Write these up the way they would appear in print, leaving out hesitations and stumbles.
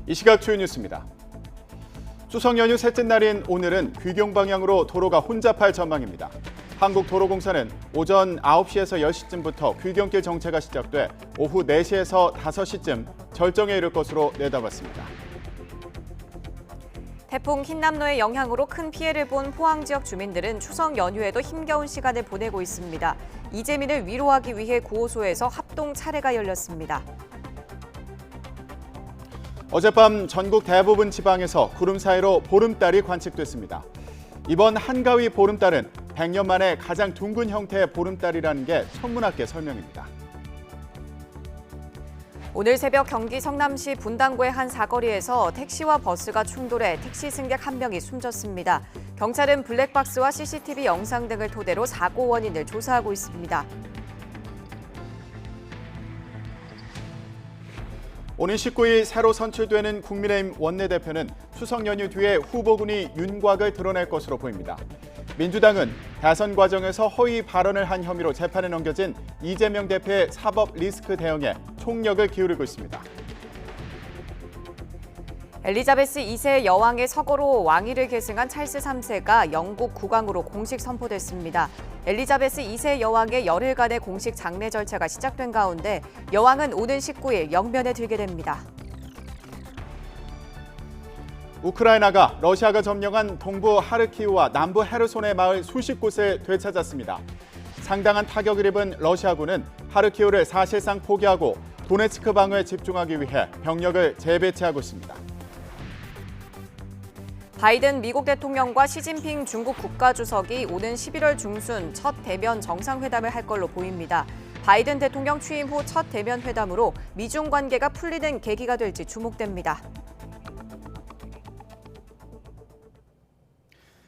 이 시각 주요 뉴스입니다. 추석 연휴 셋째 날인 오늘은 귀경 방향으로 도로가 혼잡할 전망입니다. 한국도로공사는 오전 9시에서 10시쯤부터 귀경길 정체가 시작돼 오후 4시에서 5시쯤 절정에 이를 것으로 내다봤습니다. 태풍 흰남노의 영향으로 큰 피해를 본 포항 지역 주민들은 추석 연휴에도 힘겨운 시간을 보내고 있습니다. 이재민을 위로하기 위해 구호소에서 합동 차례가 열렸습니다. 어젯밤 전국 대부분 지방에서 구름 사이로 보름달이 관측됐습니다. 이번 한가위 보름달은 100년 만에 가장 둥근 형태의 보름달이라는 게 천문학계 설명입니다. 오늘 새벽 경기 성남시 분당구의 한 사거리에서 택시와 버스가 충돌해 택시 승객 1명이 숨졌습니다. 경찰은 블랙박스와 CCTV 영상 등을 토대로 사고 원인을 조사하고 있습니다. 오는 19일 새로 선출되는 국민의힘 원내대표는 추석 연휴 뒤에 후보군이 윤곽을 드러낼 것으로 보입니다. 민주당은 대선 과정에서 허위 발언을 한 혐의로 재판에 넘겨진 이재명 대표의 사법 리스크 대응에 총력을 기울이고 있습니다. 엘리자베스 2세 여왕의 서거로 왕위를 계승한 찰스 3세가 영국 국왕으로 공식 선포됐습니다. 엘리자베스 2세 여왕의 열흘간의 공식 장례 절차가 시작된 가운데 여왕은 오는 19일 영면에 들게 됩니다. 우크라이나가 러시아가 점령한 동부 하르키우와 남부 헤르손의 마을 수십 곳을 되찾았습니다. 상당한 타격을 입은 러시아군은 하르키우를 사실상 포기하고 도네츠크 방어에 집중하기 위해 병력을 재배치하고 있습니다. 바이든 미국 대통령과 시진핑 중국 국가주석이 오는 11월 중순 첫 대면 정상회담을 할 걸로 보입니다. 바이든 대통령 취임 후 첫 대면 회담으로 미중 관계가 풀리는 계기가 될지 주목됩니다.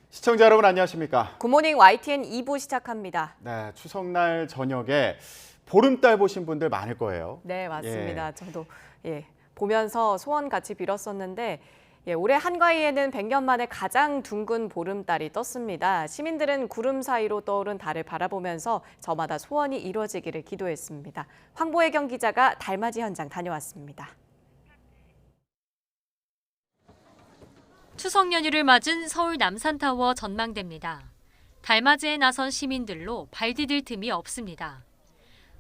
시청자 여러분 안녕하십니까? 굿모닝 YTN 2부 시작합니다. 네, 추석날 저녁에 보름달 보신 분들 많을 거예요. 네, 맞습니다. 저도 보면서 소원 같이 빌었었는데 올해 한가위에는 100년 만에 가장 둥근 보름달이 떴습니다. 시민들은 구름 사이로 떠오른 달을 바라보면서 저마다 소원이 이루어지기를 기도했습니다. 황보혜경 기자가 달맞이 현장 다녀왔습니다. 추석 연휴를 맞은 서울 남산타워 전망대입니다. 달맞이에 나선 시민들로 발 디딜 틈이 없습니다.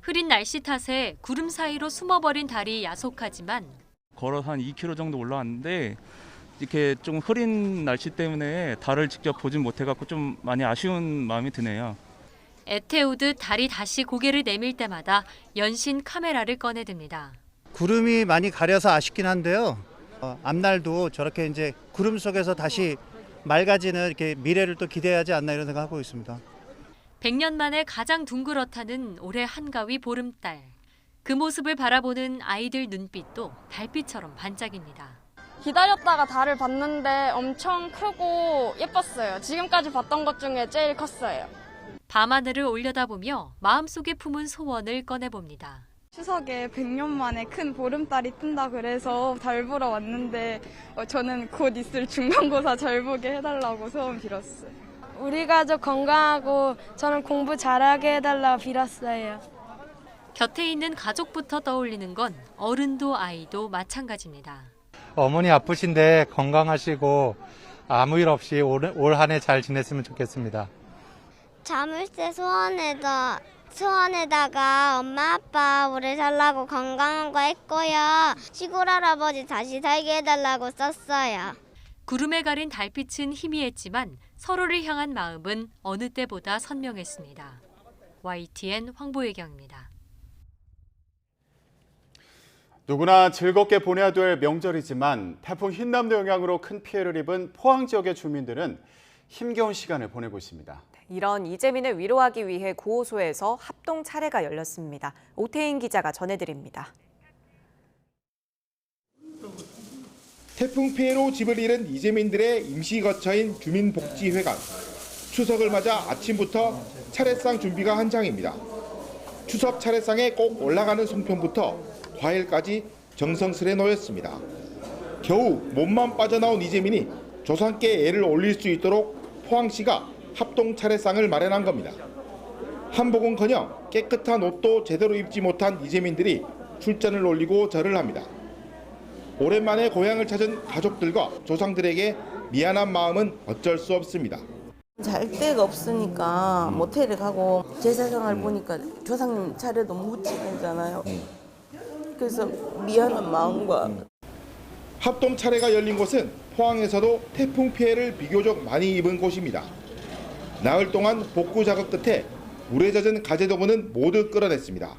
흐린 날씨 탓에 구름 사이로 숨어버린 달이 야속하지만 걸어서 한 2km 정도 올라왔는데 이렇게 좀 흐린 날씨 때문에 달을 직접 보진 못해갖고 좀 많이 아쉬운 마음이 드네요. 애태우듯 달이 다시 고개를 내밀 때마다 연신 카메라를 꺼내듭니다. 구름이 많이 가려서 아쉽긴 한데요. 앞날도 저렇게 이제 구름 속에서 다시 맑아지는 이렇게 미래를 또 기대하지 않나 이런 생각하고 있습니다. 100년 만에 가장 둥그렇다는 올해 한가위 보름달. 그 모습을 바라보는 아이들 눈빛도 달빛처럼 반짝입니다. 기다렸다가 달을 봤는데 엄청 크고 예뻤어요. 지금까지 봤던 것 중에 제일 컸어요. 밤하늘을 올려다보며 마음속에 품은 소원을 꺼내봅니다. 추석에 100년 만에 큰 보름달이 뜬다 그래서 달 보러 왔는데 저는 곧 있을 중간고사 잘 보게 해달라고 소원 빌었어요. 우리 가족 건강하고 저는 공부 잘하게 해달라고 빌었어요. 곁에 있는 가족부터 떠올리는 건 어른도 아이도 마찬가지입니다. 어머니 아프신데 건강하시고 아무 일 없이 올 한 해 잘 지냈으면 좋겠습니다. 자물쇠 소원에다가 엄마 아빠 오래 살라고 건강한 거 했고요. 시골 할아버지 다시 살게 해달라고 썼어요. 구름에 가린 달빛은 희미했지만 서로를 향한 마음은 어느 때보다 선명했습니다. YTN 황보혜경입니다. 누구나 즐겁게 보내야 될 명절이지만 태풍 흰남노 영향으로 큰 피해를 입은 포항 지역의 주민들은 힘겨운 시간을 보내고 있습니다. 이런 이재민을 위로하기 위해 구호소에서 합동 차례가 열렸습니다. 오태인 기자가 전해드립니다. 태풍 피해로 집을 잃은 이재민들의 임시 거처인 주민복지회관. 추석을 맞아 아침부터 차례상 준비가 한창입니다. 추석 차례상에 꼭 올라가는 송편부터 과일까지 정성스레 놓였습니다. 겨우 몸만 빠져나온 이재민이 조상께 애를 올릴 수 있도록 포항시가 합동 차례상을 마련한 겁니다. 한복은커녕 깨끗한 옷도 제대로 입지 못한 이재민들이 출전을 올리고 절을 합니다. 오랜만에 고향을 찾은 가족들과 조상들에게 미안한 마음은 어쩔 수 없습니다. 잘 데가 없으니까 모텔에 가고 제사상을 보니까 조상님 차례도 못 지내잖아요. 그래서 미안한 마음과 합동 차례가 열린 곳은 포항에서도 태풍 피해를 비교적 많이 입은 곳입니다. 나흘 동안 복구 작업 끝에 물에 젖은 가재도구는 모두 끌어냈습니다.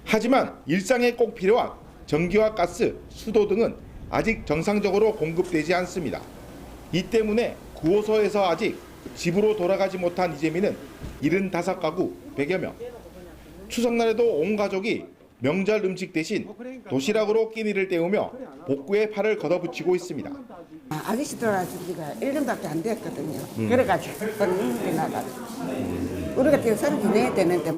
하지만 일상에 꼭 필요한 전기와 가스, 수도 등은 아직 정상적으로 공급되지 않습니다. 이 때문에 구호소에서 아직 집으로 돌아가지 못한 이재민은 75가구 100여 명. 추석날에도 온 가족이 명절 음식 대신 도시락으로 끼니를 때우며 복구에 팔을 걷어붙이고 있습니다. 아저씨 돌아와준 지가 1년밖에 안 됐거든요. 그래가지고 얼른 나가지고 우리가 대선 지내야 되는데.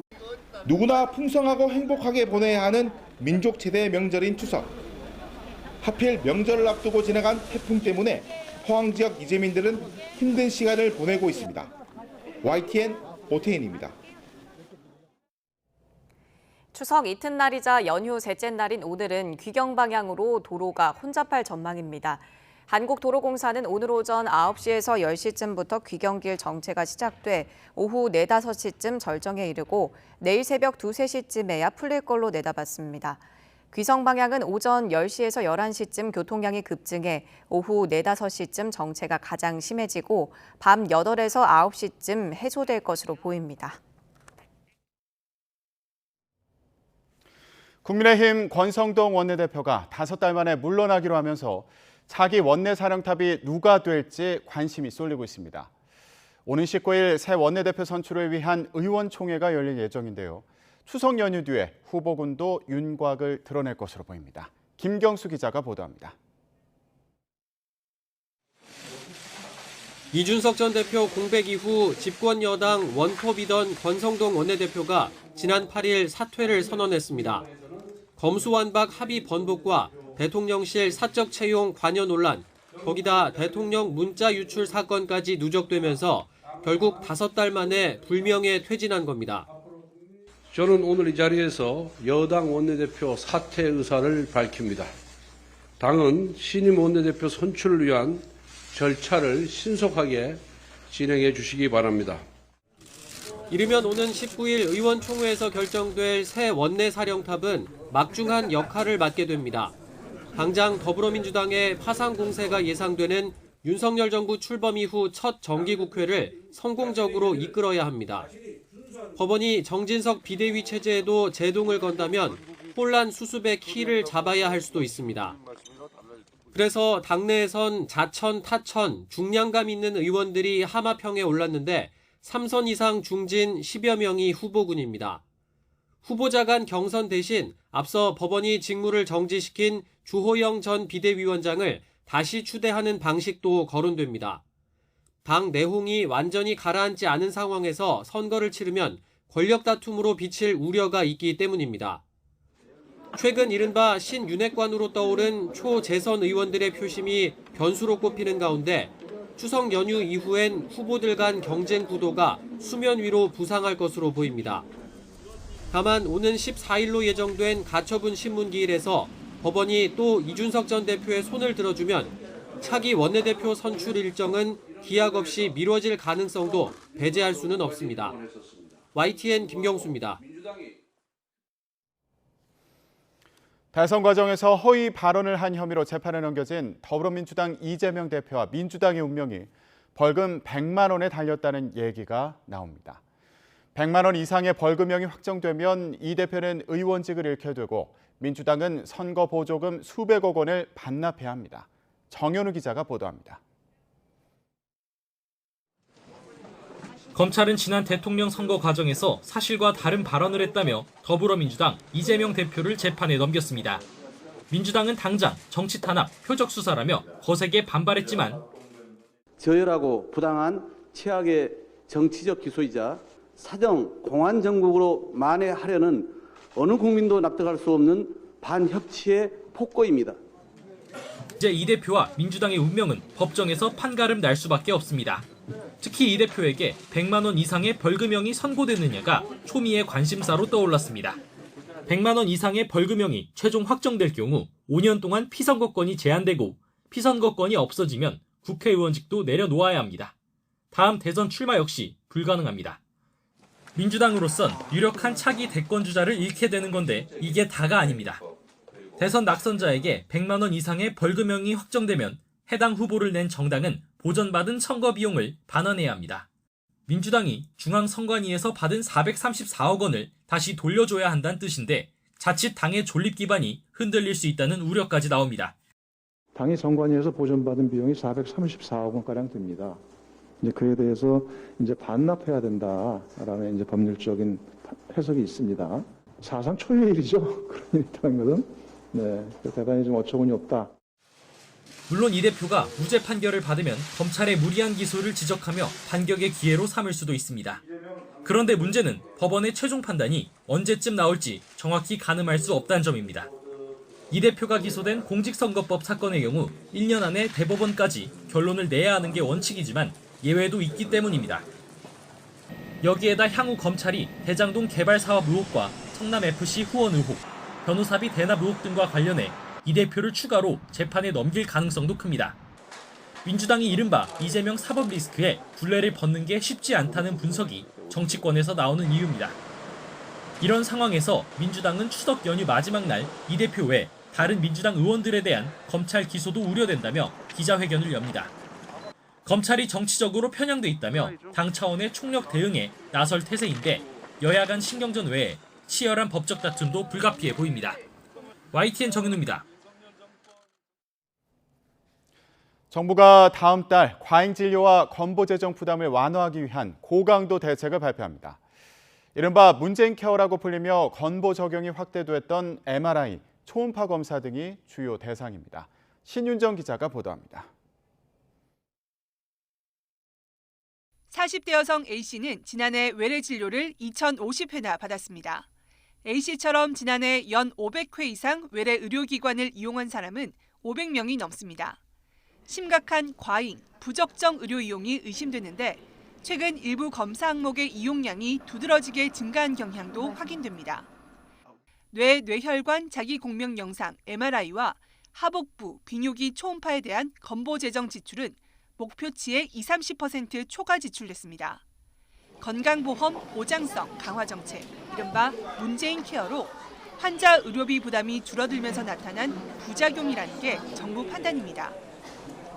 누구나 풍성하고 행복하게 보내야 하는 민족 최대 명절인 추석. 하필 명절을 앞두고 지나간 태풍 때문에 포항 지역 이재민들은 힘든 시간을 보내고 있습니다. YTN 오태인입니다. 추석 이튿날이자 연휴 셋째 날인 오늘은 귀경 방향으로 도로가 혼잡할 전망입니다. 한국도로공사는 오늘 오전 9시에서 10시쯤부터 귀경길 정체가 시작돼 오후 4, 5시쯤 절정에 이르고 내일 새벽 2, 3시쯤에야 풀릴 걸로 내다봤습니다. 귀성 방향은 오전 10시에서 11시쯤 교통량이 급증해 오후 4, 5시쯤 정체가 가장 심해지고 밤 8에서 9시쯤 해소될 것으로 보입니다. 국민의힘 권성동 원내대표가 5달 만에 물러나기로 하면서 차기 원내사령탑이 누가 될지 관심이 쏠리고 있습니다. 오는 19일 새 원내대표 선출을 위한 의원총회가 열릴 예정인데요. 추석 연휴 뒤에 후보군도 윤곽을 드러낼 것으로 보입니다. 김경수 기자가 보도합니다. 이준석 전 대표 공백 이후 집권 여당 원톱이던 권성동 원내대표가 지난 8일 사퇴를 선언했습니다. 검수완박 합의 번복과 대통령실 사적 채용 관여 논란, 거기다 대통령 문자 유출 사건까지 누적되면서 결국 5달 만에 불명예 퇴진한 겁니다. 저는 오늘 이 자리에서 여당 원내대표 사퇴 의사를 밝힙니다. 당은 신임 원내대표 선출을 위한 절차를 신속하게 진행해 주시기 바랍니다. 이르면 오는 19일 의원총회에서 결정될 새 원내사령탑은 막중한 역할을 맡게 됩니다. 당장 더불어민주당의 파상 공세가 예상되는 윤석열 정부 출범 이후 첫 정기국회를 성공적으로 이끌어야 합니다. 법원이 정진석 비대위 체제에도 제동을 건다면 혼란 수습의 키를 잡아야 할 수도 있습니다. 그래서 당내에선 자천, 타천, 중량감 있는 의원들이 하마평에 올랐는데 3선 이상 중진 10여 명이 후보군입니다. 후보자 간 경선 대신 앞서 법원이 직무를 정지시킨 주호영 전 비대위원장을 다시 추대하는 방식도 거론됩니다. 당 내홍이 완전히 가라앉지 않은 상황에서 선거를 치르면 권력 다툼으로 비칠 우려가 있기 때문입니다. 최근 이른바 신윤핵관으로 떠오른 초재선 의원들의 표심이 변수로 꼽히는 가운데 추석 연휴 이후엔 후보들 간 경쟁 구도가 수면 위로 부상할 것으로 보입니다. 다만 오는 14일로 예정된 가처분 신문기일에서 법원이 또 이준석 전 대표의 손을 들어주면 차기 원내대표 선출 일정은 기약 없이 미뤄질 가능성도 배제할 수는 없습니다. YTN 김경수입니다. 대선 과정에서 허위 발언을 한 혐의로 재판에 넘겨진 더불어민주당 이재명 대표와 민주당의 운명이 벌금 100만 원에 달렸다는 얘기가 나옵니다. 100만 원 이상의 벌금형이 확정되면 이 대표는 의원직을 잃게 되고 민주당은 선거 보조금 수백억 원을 반납해야 합니다. 정현우 기자가 보도합니다. 검찰은 지난 대통령 선거 과정에서 사실과 다른 발언을 했다며 더불어민주당 이재명 대표를 재판에 넘겼습니다. 민주당은 당장 정치 탄압, 표적 수사라며 거세게 반발했지만 저열하고 부당한 최악의 정치적 기소이자 사정 공안 정국으로 만회하려는 어느 국민도 납득할 수 없는 반협치의 폭거입니다. 이제 이 대표와 민주당의 운명은 법정에서 판가름 날 수밖에 없습니다. 특히 이 대표에게 100만 원 이상의 벌금형이 선고되느냐가 초미의 관심사로 떠올랐습니다. 100만 원 이상의 벌금형이 최종 확정될 경우 5년 동안 피선거권이 제한되고 피선거권이 없어지면 국회의원직도 내려놓아야 합니다. 다음 대선 출마 역시 불가능합니다. 민주당으로선 유력한 차기 대권주자를 잃게 되는 건데 이게 다가 아닙니다. 대선 낙선자에게 100만 원 이상의 벌금형이 확정되면 해당 후보를 낸 정당은 보전받은 선거 비용을 반환해야 합니다. 민주당이 중앙선관위에서 받은 434억 원을 다시 돌려줘야 한다는 뜻인데 자칫 당의 존립 기반이 흔들릴 수 있다는 우려까지 나옵니다. 당이 선관위에서 보전받은 비용이 434억 원가량 됩니다. 이제 그에 대해서 이제 반납해야 된다라는 이제 법률적인 해석이 있습니다. 사상 초유의 일이죠. 그런 일이 있다는 것은. 네, 대단히 좀 어처구니 없다. 물론 이 대표가 무죄 판결을 받으면 검찰의 무리한 기소를 지적하며 반격의 기회로 삼을 수도 있습니다. 그런데 문제는 법원의 최종 판단이 언제쯤 나올지 정확히 가늠할 수 없다는 점입니다. 이 대표가 기소된 공직선거법 사건의 경우 1년 안에 대법원까지 결론을 내야 하는 게 원칙이지만 예외도 있기 때문입니다. 여기에다 향후 검찰이 대장동 개발 사업 의혹과 성남FC 후원 의혹, 변호사비 대납 의혹 등과 관련해 이 대표를 추가로 재판에 넘길 가능성도 큽니다. 민주당이 이른바 이재명 사법 리스크에 굴레를 벗는 게 쉽지 않다는 분석이 정치권에서 나오는 이유입니다. 이런 상황에서 민주당은 추석 연휴 마지막 날 이 대표 외 다른 민주당 의원들에 대한 검찰 기소도 우려된다며 기자회견을 엽니다. 검찰이 정치적으로 편향돼 있다며 당 차원의 총력 대응에 나설 태세인데 여야 간 신경전 외에 치열한 법적 다툼도 불가피해 보입니다. YTN 정윤우입니다. 정부가 다음 달 과잉 진료와 건보 재정 부담을 완화하기 위한 고강도 대책을 발표합니다. 이른바 문재인 케어라고 불리며 건보 적용이 확대됐던 MRI, 초음파 검사 등이 주요 대상입니다. 신윤정 기자가 보도합니다. 40대 여성 A씨는 지난해 외래 진료를 2,050회나 받았습니다. A씨처럼 지난해 연 500회 이상 외래 의료기관을 이용한 사람은 500명이 넘습니다. 심각한 과잉, 부적정 의료 이용이 의심되는데 최근 일부 검사 항목의 이용량이 두드러지게 증가한 경향도 확인됩니다. 뇌혈관 자기공명 영상 MRI와 하복부, 비뇨기 초음파에 대한 건보 재정 지출은 목표치의 20-30% 초과 지출됐습니다. 건강보험 보장성 강화 정책, 이른바 문재인 케어로 환자 의료비 부담이 줄어들면서 나타난 부작용이라는 게 정부 판단입니다.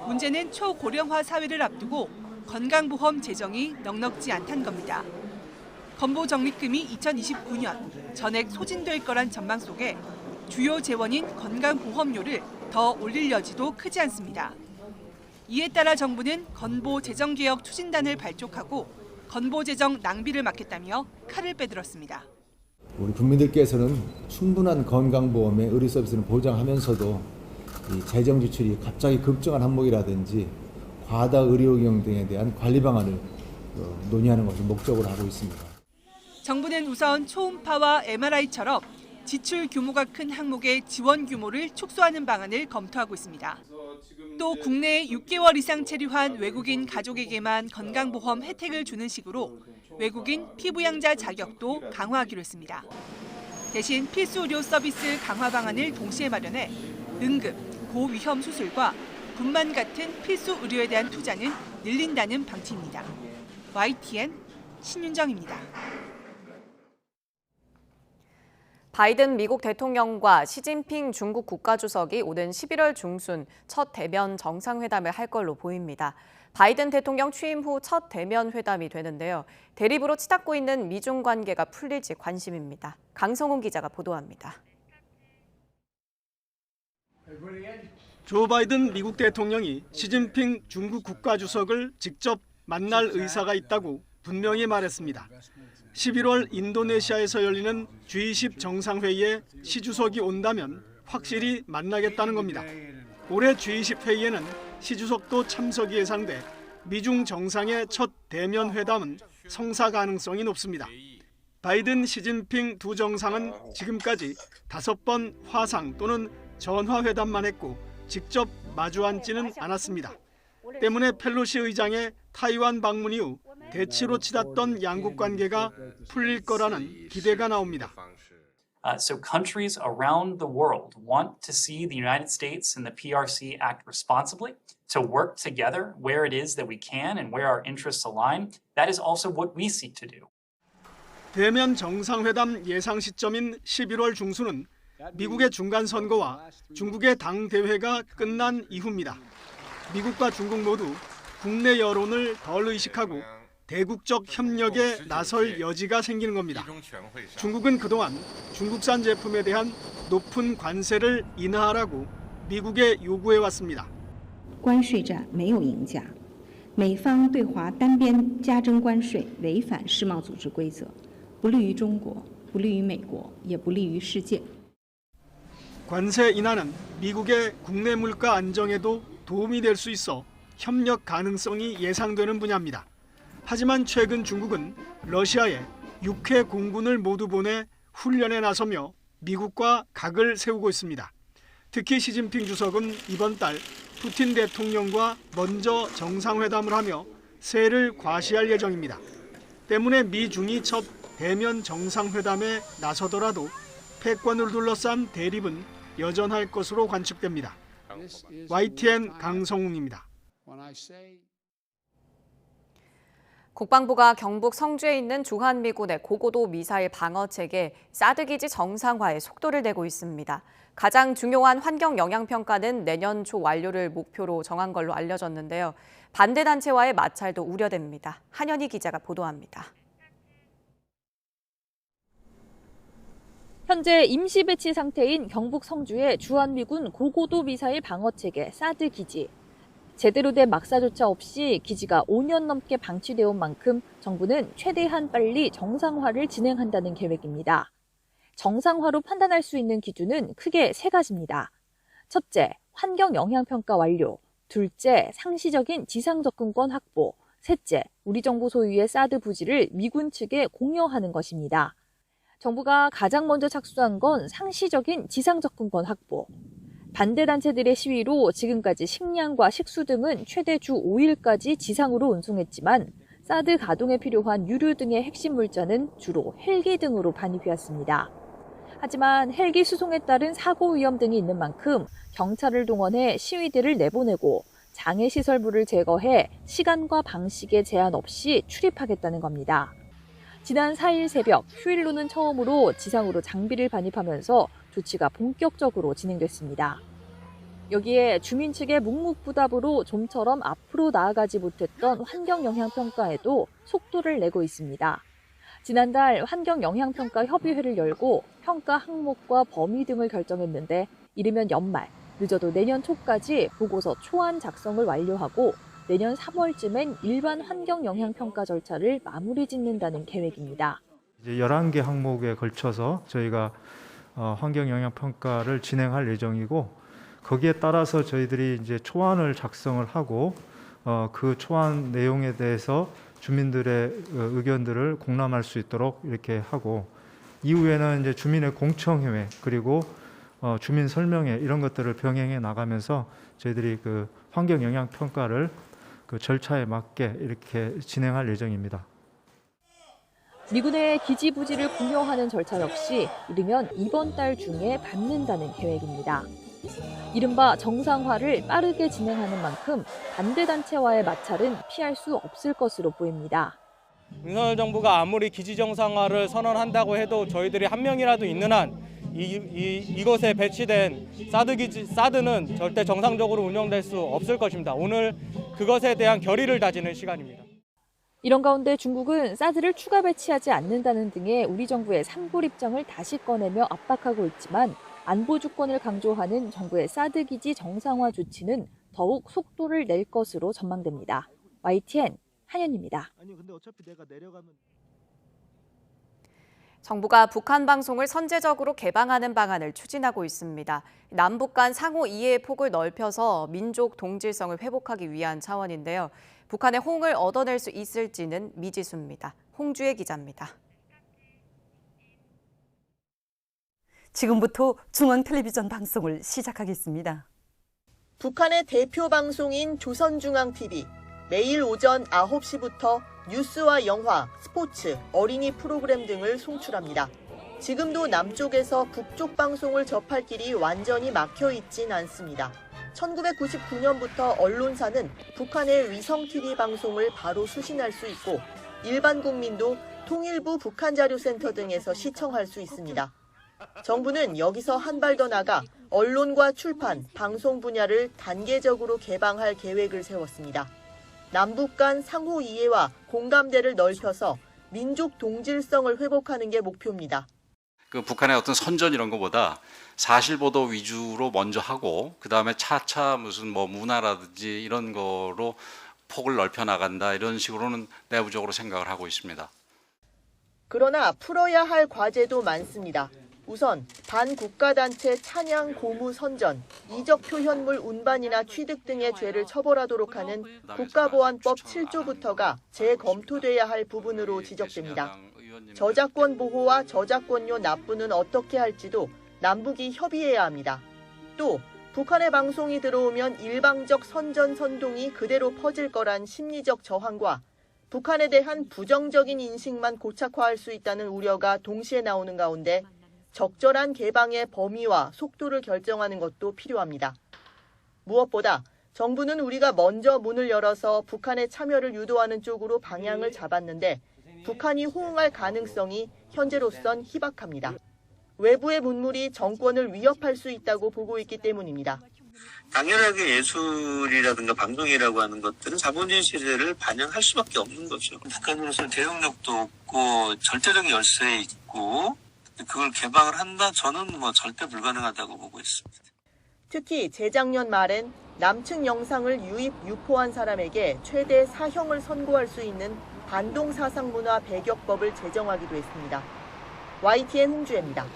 문제는 초고령화 사회를 앞두고 건강보험 재정이 넉넉지 않다는 겁니다. 건보 적립금이 2029년 전액 소진될 거란 전망 속에 주요 재원인 건강보험료를 더 올릴 여지도 크지 않습니다. 이에 따라 정부는 건보 재정개혁 추진단을 발족하고 건보 재정 낭비를 막겠다며 칼을 빼들었습니다. 우리 국민들께서는 충분한 건강보험의 의료 서비스를 보장하면서도 이 재정 지출이 갑자기 급증한 항목이라든지 과다 의료비용 등에 대한 관리 방안을 논의하는 것을 목적으로 하고 있습니다. 정부는 우선 초음파와 MRI처럼 지출 규모가 큰 항목의 지원 규모를 축소하는 방안을 검토하고 있습니다. 또 국내에 6개월 이상 체류한 외국인 가족에게만 건강보험 혜택을 주는 식으로 외국인 피부양자 자격도 강화하기로 했습니다. 대신 필수 의료 서비스 강화 방안을 동시에 마련해 응급, 고위험 수술과 분만 같은 필수 의료에 대한 투자는 늘린다는 방침입니다. YTN 신윤정입니다. 바이든 미국 대통령과 시진핑 중국 국가주석이 오는 11월 중순 첫 대면 정상회담을 할 걸로 보입니다. 바이든 대통령 취임 후 첫 대면 회담이 되는데요. 대립으로 치닫고 있는 미중 관계가 풀릴지 관심입니다. 강성훈 기자가 보도합니다. 조 바이든 미국 대통령이 시진핑 중국 국가주석을 직접 만날 의사가 있다고 분명히 말했습니다. 11월 인도네시아에서 열리는 G20 정상회의에 시 주석이 온다면 확실히 만나겠다는 겁니다. 올해 G20 회의에는 시 주석도 참석이 예상돼 미중 정상의 첫 대면 회담은 성사 가능성이 높습니다. 바이든, 시진핑 두 정상은 지금까지 5번 화상 또는 전화 회담만 했고 직접 마주 앉지는 않았습니다. 때문에 펠로시 의장의 타이완 방문 이후 대치로 치닫던 양국 관계가 풀릴 거라는 기대가 나옵니다. So countries around the world want to see the United States and the PRC act responsibly, to work together where it is that we can and where our interests align. That is also what we seek to do. 대면 정상회담 예상 시점인 11월 중순은 미국의 중간 선거와 중국의 당 대회가 끝난 이후입니다. 미국과 중국 모두 국내 여론을 덜 의식하고 대국적 협력에 나설 여지가 생기는 겁니다. 중국은 그동안 중국산 제품에 대한 높은 관세를 인하하라고 미국에 요구해왔습니다. 关税战没有赢家，美方对华单边加征关税违反世贸组织规则，不利于中国，不利于美国，也不利于世界。 관세 인하는 미국의 국내 물가 안정에도 도움이 될 수 있어 협력 가능성이 예상되는 분야입니다. 하지만 최근 중국은 러시아에 육해 공군을 모두 보내 훈련에 나서며 미국과 각을 세우고 있습니다. 특히 시진핑 주석은 이번 달 푸틴 대통령과 먼저 정상회담을 하며 세를 과시할 예정입니다. 때문에 미중이 첫 대면 정상회담에 나서더라도 패권을 둘러싼 대립은 여전할 것으로 관측됩니다. YTN 강성웅입니다. 국방부가 경북 성주에 있는 주한미군의 고고도 미사일 방어 체계 사드 기지 정상화에 속도를 내고 있습니다. 가장 중요한 환경 영향 평가는 내년 초 완료를 목표로 정한 걸로 알려졌는데요. 반대 단체와의 마찰도 우려됩니다. 한현희 기자가 보도합니다. 현재 임시 배치 상태인 경북 성주의 주한미군 고고도 미사일 방어 체계 사드 기지. 제대로 된 막사조차 없이 기지가 5년 넘게 방치되어 온 만큼 정부는 최대한 빨리 정상화를 진행한다는 계획입니다. 정상화로 판단할 수 있는 기준은 크게 3가지입니다. 첫째, 환경 영향 평가 완료. 둘째, 상시적인 지상 접근권 확보. 셋째, 우리 정부 소유의 사드 부지를 미군 측에 공여하는 것입니다. 정부가 가장 먼저 착수한 건 상시적인 지상 접근권 확보. 반대 단체들의 시위로 지금까지 식량과 식수 등은 최대 주 5일까지 지상으로 운송했지만 사드 가동에 필요한 유류 등의 핵심 물자는 주로 헬기 등으로 반입해왔습니다. 하지만 헬기 수송에 따른 사고 위험 등이 있는 만큼 경찰을 동원해 시위대를 내보내고 장애시설물을 제거해 시간과 방식에 제한 없이 출입하겠다는 겁니다. 지난 4일 새벽 휴일로는 처음으로 지상으로 장비를 반입하면서 조치가 본격적으로 진행됐습니다. 여기에 주민 측의 묵묵부답으로 좀처럼 앞으로 나아가지 못했던 환경영향평가에도 속도를 내고 있습니다. 지난달 환경영향평가 협의회를 열고 평가 항목과 범위 등을 결정했는데 이르면 연말, 늦어도 내년 초까지 보고서 초안 작성을 완료하고 내년 3월쯤엔 일반 환경영향평가 절차를 마무리 짓는다는 계획입니다. 이제 11개 항목에 걸쳐서 저희가 환경영향평가를 진행할 예정이고 거기에 따라서 저희들이 이제 초안을 작성을 하고 그 초안 내용에 대해서 주민들의 의견들을 공람할 수 있도록 이렇게 하고 이후에는 이제 주민의 공청회 그리고 주민 설명회 이런 것들을 병행해 나가면서 저희들이 그 환경영향평가를 그 절차에 맞게 이렇게 진행할 예정입니다. 미군의 기지 부지를 공여하는 절차 역시 이르면 이번 달 중에 밟는다는 계획입니다. 이른바 정상화를 빠르게 진행하는 만큼 반대 단체와의 마찰은 피할 수 없을 것으로 보입니다. 윤석열 정부가 아무리 기지 정상화를 선언한다고 해도 저희들이 한 명이라도 있는 한 이곳에 배치된 사드는 절대 정상적으로 운영될 수 없을 것입니다. 오늘 그것에 대한 결의를 다지는 시간입니다. 이런 가운데 중국은 사드를 추가 배치하지 않는다는 등의 우리 정부의 산불 입장을 다시 꺼내며 압박하고 있지만 안보 주권을 강조하는 정부의 사드 기지 정상화 조치는 더욱 속도를 낼 것으로 전망됩니다. YTN 한현입니다. 정부가 북한 방송을 선제적으로 개방하는 방안을 추진하고 있습니다. 남북 간 상호 이해의 폭을 넓혀서 민족 동질성을 회복하기 위한 차원인데요. 북한의 호응을 얻어낼 수 있을지는 미지수입니다. 홍주혜 기자입니다. 지금부터 중앙 텔레비전 방송을 시작하겠습니다. 북한의 대표 방송인 조선중앙TV, 매일 오전 9시부터 뉴스와 영화, 스포츠, 어린이 프로그램 등을 송출합니다. 지금도 남쪽에서 북쪽 방송을 접할 길이 완전히 막혀 있진 않습니다. 1999년부터 언론사는 북한의 위성 TV 방송을 바로 수신할 수 있고 일반 국민도 통일부 북한자료센터 등에서 시청할 수 있습니다. 정부는 여기서 한 발 더 나가 언론과 출판, 방송 분야를 단계적으로 개방할 계획을 세웠습니다. 남북 간 상호 이해와 공감대를 넓혀서 민족 동질성을 회복하는 게 목표입니다. 그 북한의 어떤 선전 이런 것보다 사실 보도 위주로 먼저 하고 그다음에 차차 무슨 뭐 문화라든지 이런 거로 폭을 넓혀 나간다 이런 식으로는 내부적으로 생각을 하고 있습니다. 그러나 풀어야 할 과제도 많습니다. 우선 반국가단체 찬양 고무 선전, 이적 표현물 운반이나 취득 등의 죄를 처벌하도록 하는 국가보안법 7조부터가 재검토돼야 할 부분으로 지적됩니다. 저작권 보호와 저작권료 납부는 어떻게 할지도 남북이 협의해야 합니다. 또 북한의 방송이 들어오면 일방적 선전 선동이 그대로 퍼질 거란 심리적 저항과 북한에 대한 부정적인 인식만 고착화할 수 있다는 우려가 동시에 나오는 가운데 적절한 개방의 범위와 속도를 결정하는 것도 필요합니다. 무엇보다 정부는 우리가 먼저 문을 열어서 북한의 참여를 유도하는 쪽으로 방향을 잡았는데 북한이 호응할 가능성이 현재로선 희박합니다. 외부의 문물이 정권을 위협할 수 있다고 보고 있기 때문입니다. 당연하게 예술이라든가 방송이라고 하는 것들은 자본주의 시대를 반영할 수밖에 없는 거죠. 북한으로서는 대응력도 없고 절대적 열세에 있고 그걸 개방을 한다? 저는 절대 불가능하다고 보고 있습니다. 특히 재작년 말엔 남측 영상을 유입, 유포한 사람에게 최대 사형을 선고할 수 있는 반동사상문화 배격법을 제정하기도 했습니다. YTN 홍주혜입니다.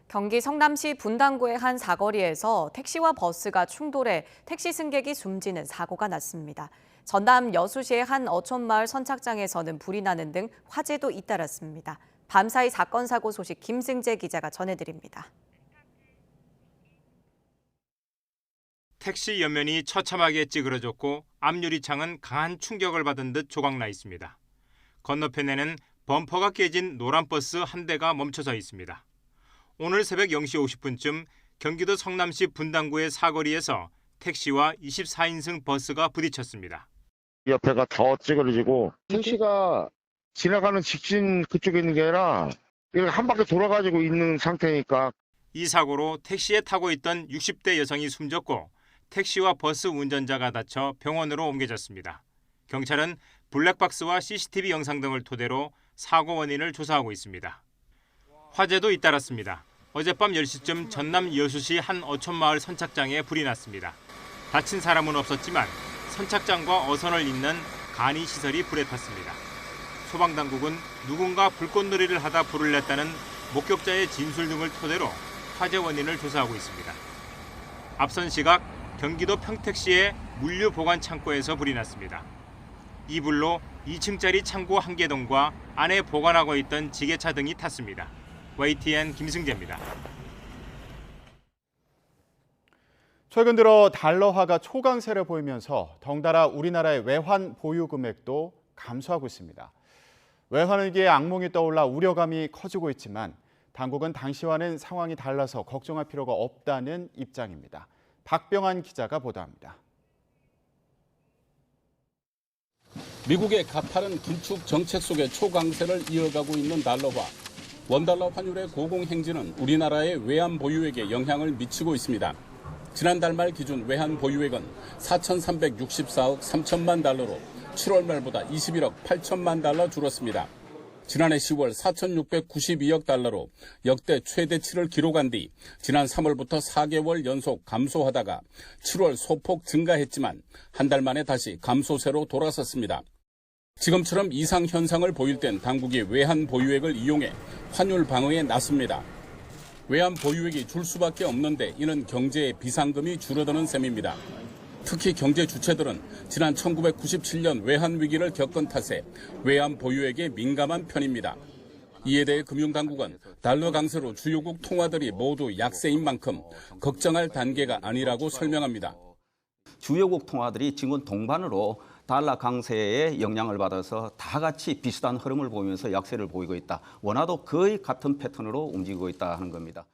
경기 성남시 분당구의 한 사거리에서 택시와 버스가 충돌해 택시 승객이 숨지는 사고가 났습니다. 전남 여수시의 한 어촌마을 선착장에서는 불이 나는 등 화재도 잇따랐습니다. 밤사이 사건 사고 소식 김승재 기자가 전해드립니다. 택시 옆면이 처참하게 찌그러졌고 앞유리창은 강한 충격을 받은 듯 조각나 있습니다. 건너편에는 범퍼가 깨진 노란 버스 한 대가 멈춰서 있습니다. 오늘 새벽 0시 50분쯤 경기도 성남시 분당구의 사거리에서 택시와 24인승 버스가 부딪혔습니다. 옆에가 더 찌그러지고 택시가 지나가는 직진 그쪽에 있는 게 아니라 한 바퀴 돌아가지고 있는 상태니까. 이 사고로 택시에 타고 있던 60대 여성이 숨졌고 택시와 버스 운전자가 다쳐 병원으로 옮겨졌습니다. 경찰은 블랙박스와 CCTV 영상 등을 토대로 사고 원인을 조사하고 있습니다. 화재도 잇따랐습니다. 어젯밤 10시쯤 전남 여수시 한 어촌마을 선착장에 불이 났습니다. 다친 사람은 없었지만 선착장과 어선을 잇는 간이 시설이 불에 탔습니다. 소방당국은 누군가 불꽃놀이를 하다 불을 냈다는 목격자의 진술 등을 토대로 화재 원인을 조사하고 있습니다. 앞선 시각 경기도 평택시의 물류 보관 창고에서 불이 났습니다. 이 불로 2층짜리 창고 한 개동과 안에 보관하고 있던 지게차 등이 탔습니다. YTN 김승재입니다. 최근 들어 달러화가 초강세를 보이면서 덩달아 우리나라의 외환 보유 금액도 감소하고 있습니다. 외환 위기의 악몽이 떠올라 우려감이 커지고 있지만 당국은 당시와는 상황이 달라서 걱정할 필요가 없다는 입장입니다. 박병환 기자가 보도합니다. 미국의 가파른 긴축 정책 속에 초강세를 이어가고 있는 달러화. 원달러 환율의 고공행진은 우리나라의 외환 보유액에 영향을 미치고 있습니다. 지난달 말 기준 외환 보유액은 4,364억 3천만 달러로 7월 말보다 21억 8천만 달러 줄었습니다. 지난해 10월 4,692억 달러로 역대 최대치를 기록한 뒤 지난 3월부터 4개월 연속 감소하다가 7월 소폭 증가했지만 한 달 만에 다시 감소세로 돌아섰습니다. 지금처럼 이상 현상을 보일 땐 당국이 외환 보유액을 이용해 환율 방어에 나섭니다. 외환 보유액이 줄 수밖에 없는데 이는 경제의 비상금이 줄어드는 셈입니다. 특히 경제 주체들은 지난 1997년 외환 위기를 겪은 탓에 외환 보유액에 민감한 편입니다. 이에 대해 금융당국은 달러 강세로 주요국 통화들이 모두 약세인 만큼 걱정할 단계가 아니라고 설명합니다. 주요국 통화들이 지금 동반으로 달러 강세의 영향을 받아서 다 같이 비슷한 흐름을 보이면서 약세를 보이고 있다. 원화도 거의 같은 패턴으로 움직이고 있다 하는 겁니다.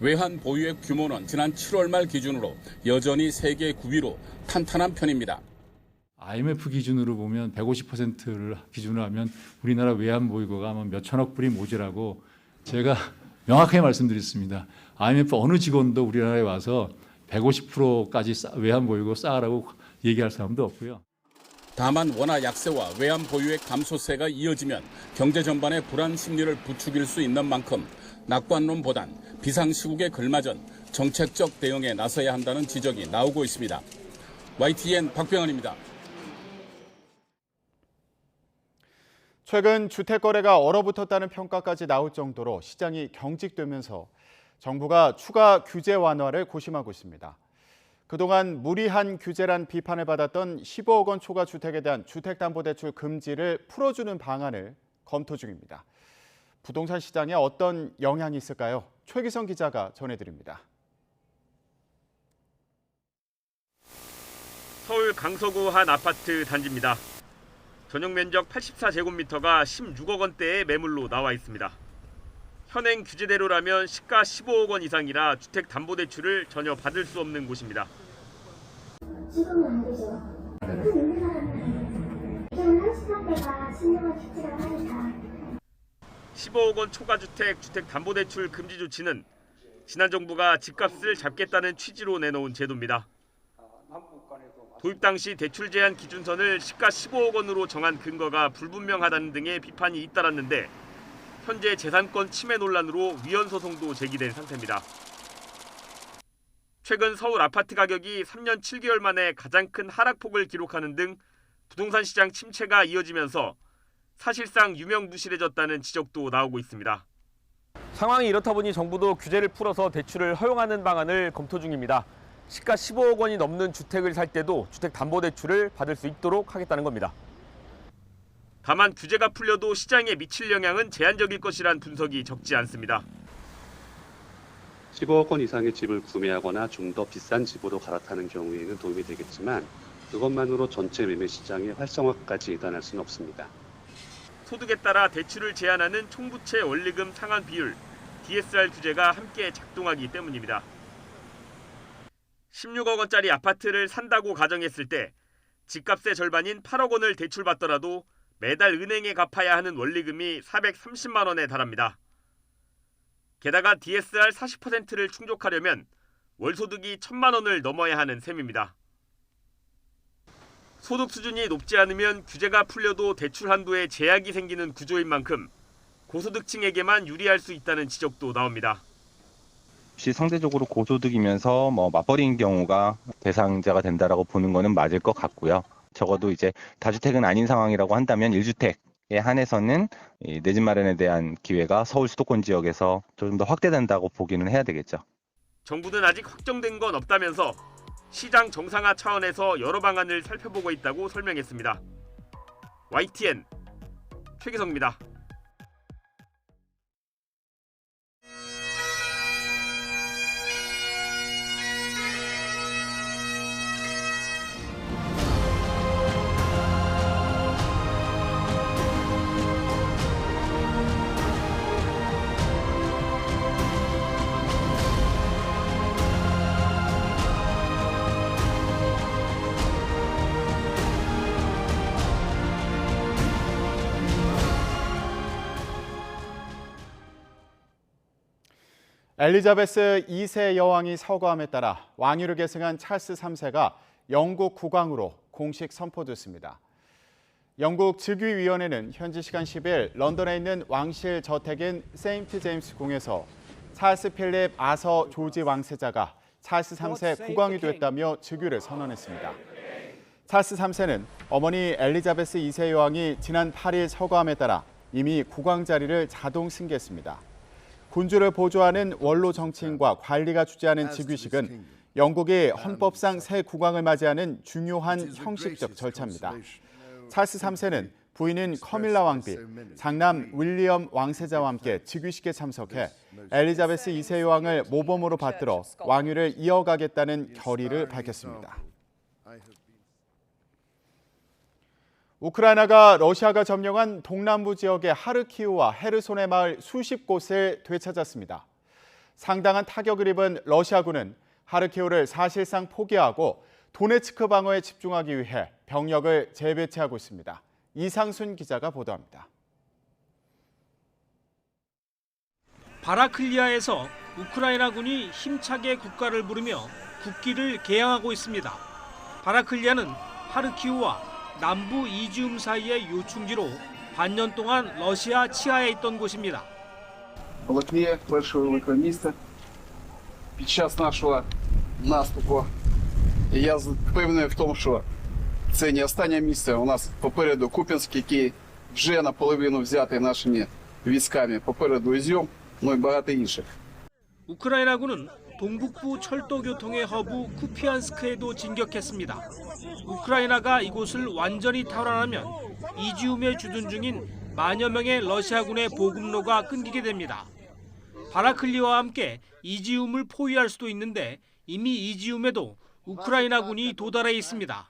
외환 보유액 규모는 지난 7월 말 기준으로 여전히 세계 9위로 탄탄한 편입니다. IMF 기준으로 보면 150%를 기준으로 하면 우리나라 외환 보유고가 아마 몇 천억 불이 모자라고 제가 명확하게 말씀드렸습니다. IMF 어느 직원도 우리나라에 와서 150%까지 외환 보유고 쌓으라고 얘기할 사람도 없고요. 다만 원화 약세와 외환 보유액 감소세가 이어지면 경제 전반의 불안 심리를 부추길 수 있는 만큼 낙관론보단 비상시국에 걸맞은 정책적 대응에 나서야 한다는 지적이 나오고 있습니다. YTN 박병헌입니다. 최근 주택 거래가 얼어붙었다는 평가까지 나올 정도로 시장이 경직되면서 정부가 추가 규제 완화를 고심하고 있습니다. 그동안 무리한 규제란 비판을 받았던 15억 원 초과 주택에 대한 주택담보대출 금지를 풀어주는 방안을 검토 중입니다. 부동산 시장에 어떤 영향이 있을까요? 최기성 기자가 전해드립니다. 서울 강서구 한 아파트 단지입니다. 전용 면적 84제곱미터가 16억 원대의 매물로 나와 있습니다. 현행 규제대로라면 시가 15억 원 이상이라 주택담보대출을 전혀 받을 수 없는 곳입니다. 지금은 안 되죠. 큰 있는 사람은 지금 30만대가 신용을 죽지가 하니까. 15억 원 초과주택 주택담보대출 금지 조치는 지난 정부가 집값을 잡겠다는 취지로 내놓은 제도입니다. 도입 당시 대출 제한 기준선을 시가 15억 원으로 정한 근거가 불분명하다는 등의 비판이 잇따랐는데 현재 재산권 침해 논란으로 위헌 소송도 제기된 상태입니다. 최근 서울 아파트 가격이 3년 7개월 만에 가장 큰 하락폭을 기록하는 등 부동산 시장 침체가 이어지면서 사실상 유명무실해졌다는 지적도 나오고 있습니다. 상황이 이렇다 보니 정부도 규제를 풀어서 대출을 허용하는 방안을 검토 중입니다. 시가 15억 원이 넘는 주택을 살 때도 주택담보대출을 받을 수 있도록 하겠다는 겁니다. 다만 규제가 풀려도 시장에 미칠 영향은 제한적일 것이란 분석이 적지 않습니다. 15억 원 이상의 집을 구매하거나 좀 더 비싼 집으로 갈아타는 경우에는 도움이 되겠지만 그것만으로 전체 매매 시장의 활성화까지 이단할 수는 없습니다. 소득에 따라 대출을 제한하는 총부채 원리금 상환 비율, DSR 규제가 함께 작동하기 때문입니다. 16억 원짜리 아파트를 산다고 가정했을 때 집값의 절반인 8억 원을 대출받더라도 매달 은행에 갚아야 하는 원리금이 430만 원에 달합니다. 게다가 DSR 40%를 충족하려면 월소득이 1,000만 원을 넘어야 하는 셈입니다. 소득 수준이 높지 않으면 규제가 풀려도 대출 한도에 제약이 생기는 구조인 만큼 고소득층에게만 유리할 수 있다는 지적도 나옵니다. 혹시 상대적으로 고소득이면서 맞벌이인 경우가 대상자가 된다라고 보는 거는 맞을 것 같고요. 적어도 이제 다주택은 아닌 상황이라고 한다면 1주택에 한해서는 내 집 마련에 대한 기회가 서울 수도권 지역에서 좀 더 확대된다고 보기는 해야 되겠죠. 정부는 아직 확정된 건 없다면서 시장 정상화 차원에서 여러 방안을 살펴보고 있다고 설명했습니다. YTN 최기성입니다. 엘리자베스 2세 여왕이 서거함에 따라 왕위를 계승한 찰스 3세가 영국 국왕으로 공식 선포됐습니다. 영국 즉위위원회는 현지 시간 10일 런던에 있는 왕실 저택인 세인트 제임스 궁에서 찰스 필립 아서 조지 왕세자가 찰스 3세 국왕이 됐다며 즉위를 선언했습니다. 찰스 3세는 어머니 엘리자베스 2세 여왕이 지난 8일 서거함에 따라 이미 국왕 자리를 자동 승계했습니다. 군주를 보조하는 원로 정치인과 관리가 주재하는 즉위식은 영국이 헌법상 새 국왕을 맞이하는 중요한 형식적 절차입니다. 찰스 3세는 부인인 커밀라 왕비, 장남 윌리엄 왕세자와 함께 즉위식에 참석해 엘리자베스 2세 여왕을 모범으로 받들어 왕위를 이어가겠다는 결의를 밝혔습니다. 우크라이나가 러시아가 점령한 동남부 지역의 하르키우와 헤르손의 마을 수십 곳을 되찾았습니다. 상당한 타격을 입은 러시아군은 하르키우를 사실상 포기하고 도네츠크 방어에 집중하기 위해 병력을 재배치하고 있습니다. 이상순 기자가 보도합니다. 바라클리아에서 우크라이나군이 힘차게 국가를 부르며 국기를 개양하고 있습니다. 바라클리아는 하르키우와 남부 이지움 사이의 요충지로 반년 동안 러시아 치하에 있던 곳입니다. Латвія перше велике місце під час нашого наступу. І я впевнений в тому, що це не останнє місце. У нас попереду Куп'янськ, який вже наполовину взятий нашими військами. Попереду Ізюм, ну і багато інших. 우크라이나군은 동북부 철도 교통의 허브 쿠피안스크에도 진격했습니다. 우크라이나가 이곳을 완전히 탈환하면 이지움에 주둔 중인 만여 명의 러시아군의 보급로가 끊기게 됩니다. 바라클리와 함께 이지움을 포위할 수도 있는데 이미 이지움에도 우크라이나군이 도달해 있습니다.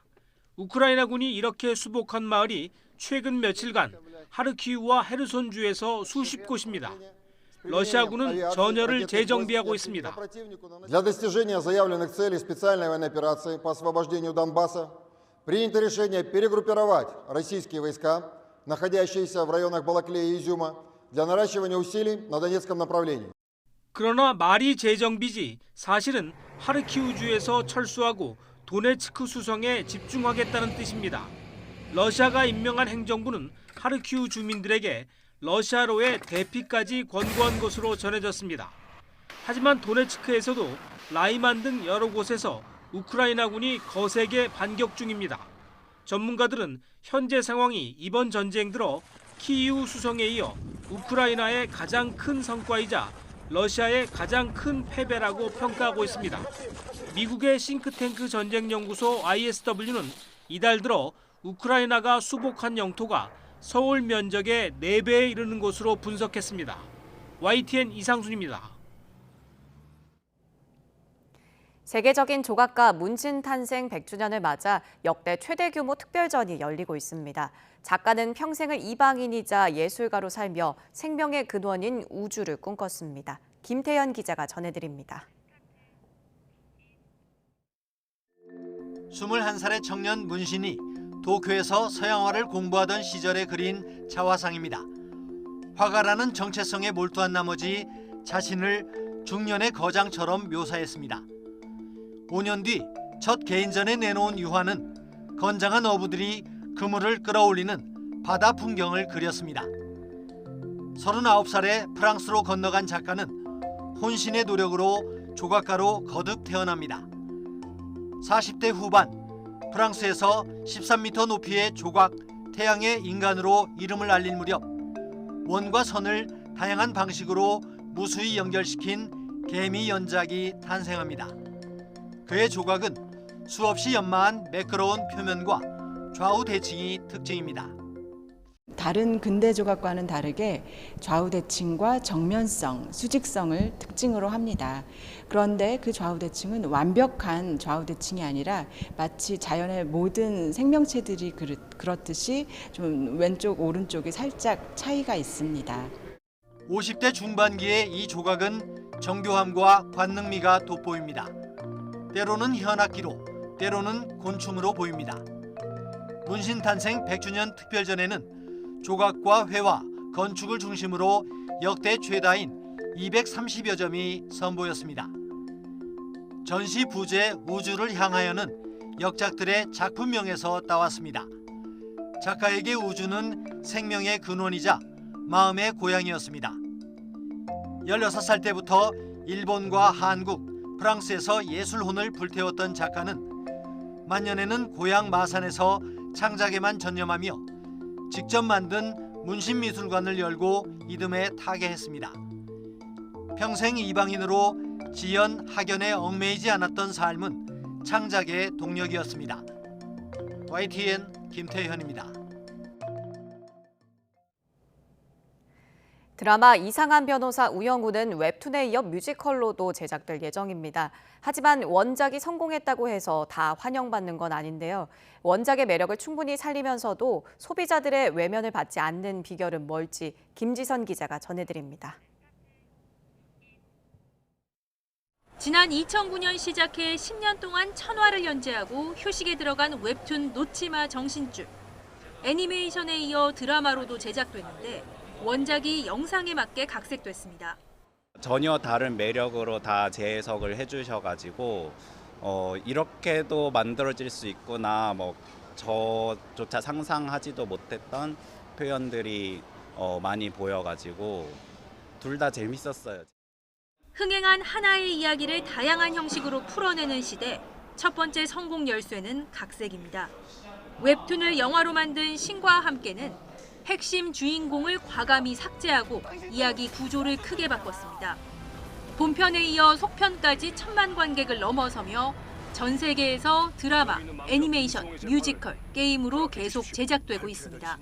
우크라이나군이 이렇게 수복한 마을이 최근 며칠간 하르키우와 헤르손주에서 수십 곳입니다. 러시아군은 전열을 재정비하고 있습니다. Для достижения заявленных целей специальной военной операции по освобождению Донбасса принято решение перегруппировать российские войска, находящиеся в районах Балаклеи и Изюма, для наращивания усилий на Донецком направлении. 그러나 말이 재정비지 사실은 하르키우주에서 철수하고 도네츠크 수성에 집중하겠다는 뜻입니다. 러시아가 임명한 행정부는 하르키우 주민들에게 러시아로의 대피까지 권고한 것으로 전해졌습니다. 하지만 도네츠크에서도 라이만 등 여러 곳에서 우크라이나군이 거세게 반격 중입니다. 전문가들은 현재 상황이 이번 전쟁 들어 키이우 수성에 이어 우크라이나의 가장 큰 성과이자 러시아의 가장 큰 패배라고 평가하고 있습니다. 미국의 싱크탱크 전쟁연구소 ISW는 이달 들어 우크라이나가 수복한 영토가 서울 면적의 4배에 이르는 것으로 분석했습니다. YTN 이상순입니다. 세계적인 조각가 문신 탄생 100주년을 맞아 역대 최대 규모 특별전이 열리고 있습니다. 작가는 평생을 이방인이자 예술가로 살며 생명의 근원인 우주를 꿈꿨습니다. 김태현 기자가 전해드립니다. 21살의 청년 문신이 도쿄에서 서양화를 공부하던 시절에 그린 자화상입니다. 화가라는 정체성에 몰두한 나머지 자신을 중년의 거장처럼 묘사했습니다. 5년 뒤 첫 개인전에 내놓은 유화는 건장한 어부들이 그물을 끌어올리는 바다 풍경을 그렸습니다. 39살에 프랑스로 건너간 작가는 혼신의 노력으로 조각가로 거듭 태어납니다. 40대 후반 프랑스에서 13m 높이의 조각 태양의 인간으로 이름을 알린 무렵 원과 선을 다양한 방식으로 무수히 연결시킨 개미 연작이 탄생합니다. 그의 조각은 수없이 연마한 매끄러운 표면과 좌우 대칭이 특징입니다. 다른 근대 조각과는 다르게 좌우 대칭과 정면성, 수직성을 특징으로 합니다. 그런데 그 좌우 대칭은 완벽한 좌우 대칭이 아니라 마치 자연의 모든 생명체들이 그렇듯이 좀 왼쪽 오른쪽이 살짝 차이가 있습니다. 50대 중반기의 이 조각은 정교함과 관능미가 돋보입니다. 때로는 현악기로, 때로는 곤충으로 보입니다. 문신 탄생 100주년 특별전에는 조각과 회화, 건축을 중심으로 역대 최다인 230여 점이 선보였습니다. 전시 부제 우주를 향하여는 역작들의 작품명에서 따왔습니다. 작가에게 우주는 생명의 근원이자 마음의 고향이었습니다. 16살 때부터 일본과 한국, 프랑스에서 예술혼을 불태웠던 작가는 만년에는 고향 마산에서 창작에만 전념하며 직접 만든 문신미술관을 열고 이듬해 타계했습니다. 평생 이방인으로 지연, 학연에 얽매이지 않았던 삶은 창작의 동력이었습니다. YTN 김태현입니다. 드라마 이상한 변호사 우영우는 웹툰에 이어 뮤지컬로도 제작될 예정입니다. 하지만 원작이 성공했다고 해서 다 환영받는 건 아닌데요. 원작의 매력을 충분히 살리면서도 소비자들의 외면을 받지 않는 비결은 뭘지 김지선 기자가 전해드립니다. 지난 2009년 시작해 10년 동안 1000화를 연재하고 휴식에 들어간 웹툰 놓지마 정신줄. 애니메이션에 이어 드라마로도 제작됐는데 원작이 영상에 맞게 각색됐습니다. 전혀 다른 매력으로 다 재해석을 해주셔가지고 이렇게도 만들어질 수 있구나, 저조차 상상하지도 못했던 표현들이 많이 보여가지고 둘 다 재밌었어요. 흥행한 하나의 이야기를 다양한 형식으로 풀어내는 시대, 첫 번째 성공 열쇠는 각색입니다. 웹툰을 영화로 만든 신과 함께는 핵심 주인공을 과감히 삭제하고 이야기 구조를 크게 바꿨습니다. 본편에 이어 속편까지 1000만 관객을 넘어서며 전 세계에서 드라마, 애니메이션, 뮤지컬, 게임으로 계속 제작되고 있습니다.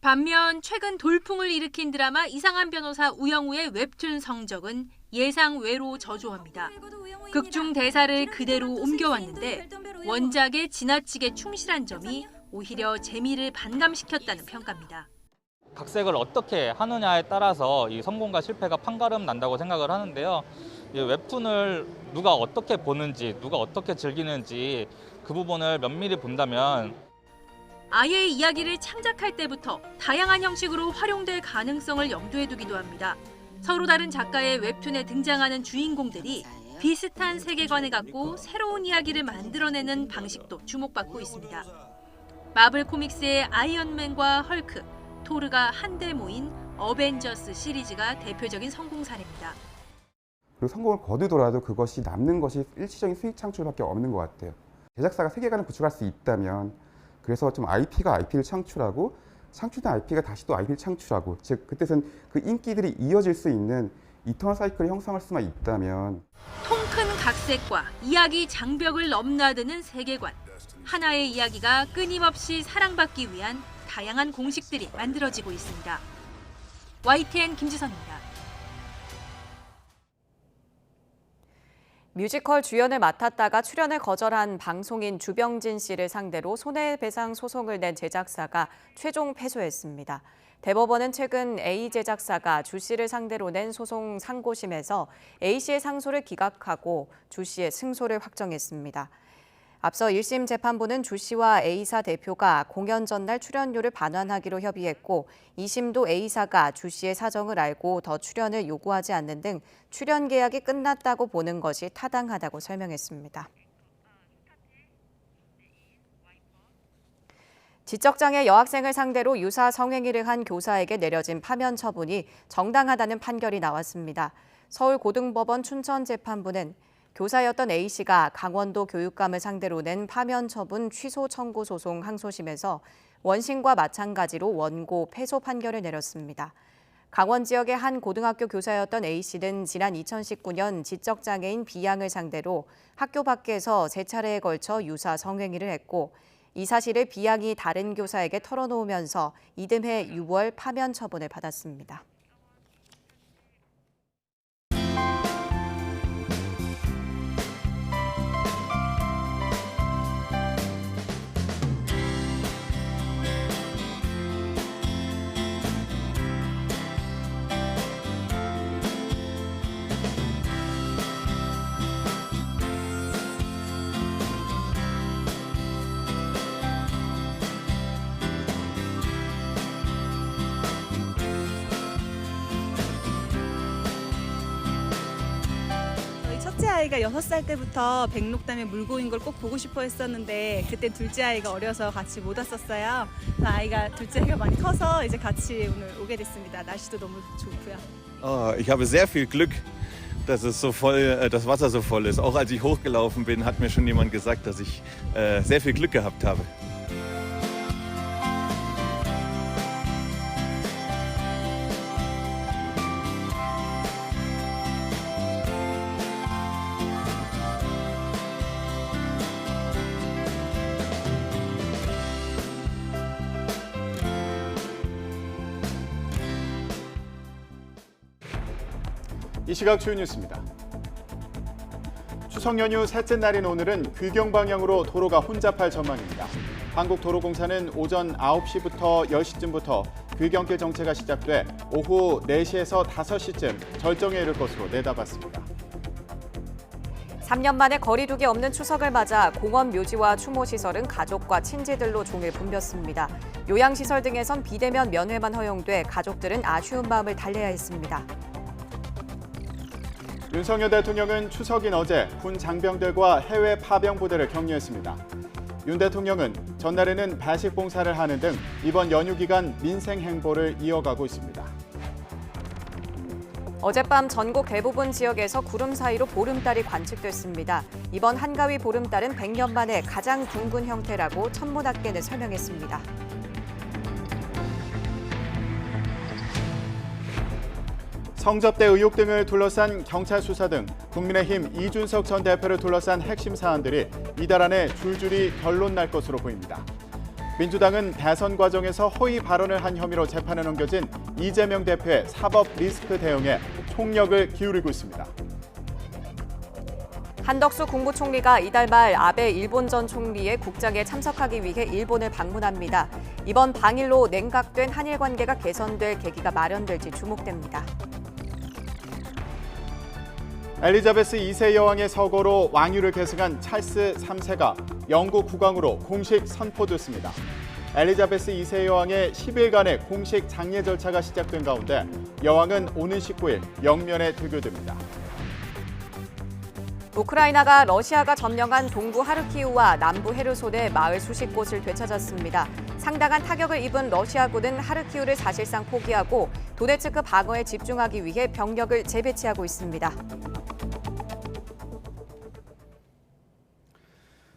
반면 최근 돌풍을 일으킨 드라마 이상한 변호사 우영우의 웹툰 성적은 예상 외로 저조합니다. 극중 대사를 그대로 옮겨왔는데 원작에 지나치게 충실한 점이 오히려 재미를 반감시켰다는 평가입니다. 각색을 어떻게 하느냐에 따라서 이 성공과 실패가 판가름 난다고 생각을 하는데요. 이 웹툰을 누가 어떻게 보는지, 누가 어떻게 즐기는지 그 부분을 면밀히 본다면 아예 이야기를 창작할 때부터 다양한 형식으로 활용될 가능성을 염두에 두기도 합니다. 서로 다른 작가의 웹툰에 등장하는 주인공들이 비슷한 세계관을 갖고 새로운 이야기를 만들어내는 방식도 주목받고 있습니다. 마블 코믹스의 아이언맨과 헐크, 토르가 한데 모인 어벤져스 시리즈가 대표적인 성공 사례입니다. 그리고 성공을 거두더라도 그것이 남는 것이 일시적인 수익 창출밖에 없는 것 같아요. 제작사가 세계관을 구축할 수 있다면, 그래서 좀 IP가 IP를 창출하고 창출된 IP가 다시 또 IP를 창출하고, 즉 그때선 그 인기들이 이어질 수 있는 이터널 사이클을 형성할 수만 있다면. 통 큰 각색과 이야기 장벽을 넘나드는 세계관. 하나의 이야기가 끊임없이 사랑받기 위한 다양한 공식들이 만들어지고 있습니다. YTN 김지선입니다. 뮤지컬 주연을 맡았다가 출연을 거절한 방송인 주병진 씨를 상대로 손해배상 소송을 낸 제작사가 최종 패소했습니다. 대법원은 최근 A 제작사가 주 씨를 상대로 낸 소송 상고심에서 A 씨의 상소를 기각하고 주 씨의 승소를 확정했습니다. 앞서 1심 재판부는 주 씨와 A사 대표가 공연 전날 출연료를 반환하기로 협의했고 2심도 A사가 주 씨의 사정을 알고 더 출연을 요구하지 않는 등 출연 계약이 끝났다고 보는 것이 타당하다고 설명했습니다. 지적장애 여학생을 상대로 유사 성행위를 한 교사에게 내려진 파면 처분이 정당하다는 판결이 나왔습니다. 서울고등법원 춘천재판부는 교사였던 A씨가 강원도 교육감을 상대로 낸 파면 처분 취소 청구 소송 항소심에서 원심과 마찬가지로 원고 패소 판결을 내렸습니다. 강원 지역의 한 고등학교 교사였던 A씨는 지난 2019년 지적장애인 B양을 상대로 학교 밖에서 3차례에 걸쳐 유사 성행위를 했고 이 사실을 B양이 다른 교사에게 털어놓으면서 이듬해 6월 파면 처분을 받았습니다. 첫째 아이가 6살 때부터 백록담에 물고인 걸 꼭 보고 싶어 했었는데 그때 둘째 아이가 어려서 같이 못 왔었어요. 둘째 아이가 많이 커서 이제 같이 오늘 오게 됐습니다. 날씨도 너무 좋고요. Ich habe sehr viel Glück, dass es so voll, das Wasser so voll ist. Auch als ich hochgelaufen bin, hat mir schon jemand gesagt, dass ich sehr viel Glück gehabt habe. 이 시각 주요 뉴스입니다. 추석 연휴 셋째 날인 오늘은 귀경 방향으로 도로가 혼잡할 전망입니다. 한국도로공사는 오전 9시부터 10시쯤부터 귀경길 정체가 시작돼 오후 4시에서 5시쯤 절정에 이를 것으로 내다봤습니다. 3년 만에 거리두기 없는 추석을 맞아 공원 묘지와 추모시설은 가족과 친지들로 종일 붐볐습니다. 요양시설 등에선 비대면 면회만 허용돼 가족들은 아쉬운 마음을 달래야 했습니다. 윤석열 대통령은 추석인 어제 군 장병들과 해외 파병 부대를 격려했습니다. 윤 대통령은 전날에는 배식 봉사를 하는 등 이번 연휴 기간 민생 행보를 이어가고 있습니다. 어젯밤 전국 대부분 지역에서 구름 사이로 보름달이 관측됐습니다. 이번 한가위 보름달은 100년 만에 가장 둥근 형태라고 천문학계는 설명했습니다. 성접대 의혹 등을 둘러싼 경찰 수사 등 국민의힘 이준석 전 대표를 둘러싼 핵심 사안들이 이달 안에 줄줄이 결론 날 것으로 보입니다. 민주당은 대선 과정에서 허위 발언을 한 혐의로 재판에 넘겨진 이재명 대표의 사법 리스크 대응에 총력을 기울이고 있습니다. 한덕수 국무총리가 이달 말 아베 일본 전 총리의 국장에 참석하기 위해 일본을 방문합니다. 이번 방일로 냉각된 한일 관계가 개선될 계기가 마련될지 주목됩니다. 엘리자베스 2세 여왕의 서거로 왕위를 계승한 찰스 3세가 영국 국왕으로 공식 선포됐습니다. 엘리자베스 2세 여왕의 10일간의 공식 장례 절차가 시작된 가운데 여왕은 오는 19일 영면에 퇴교됩니다. 우크라이나가 러시아가 점령한 동부 하르키우와 남부 헤르손의 마을 수십 곳을 되찾았습니다. 상당한 타격을 입은 러시아군은 하르키우를 사실상 포기하고 도네츠크 방어에 집중하기 위해 병력을 재배치하고 있습니다.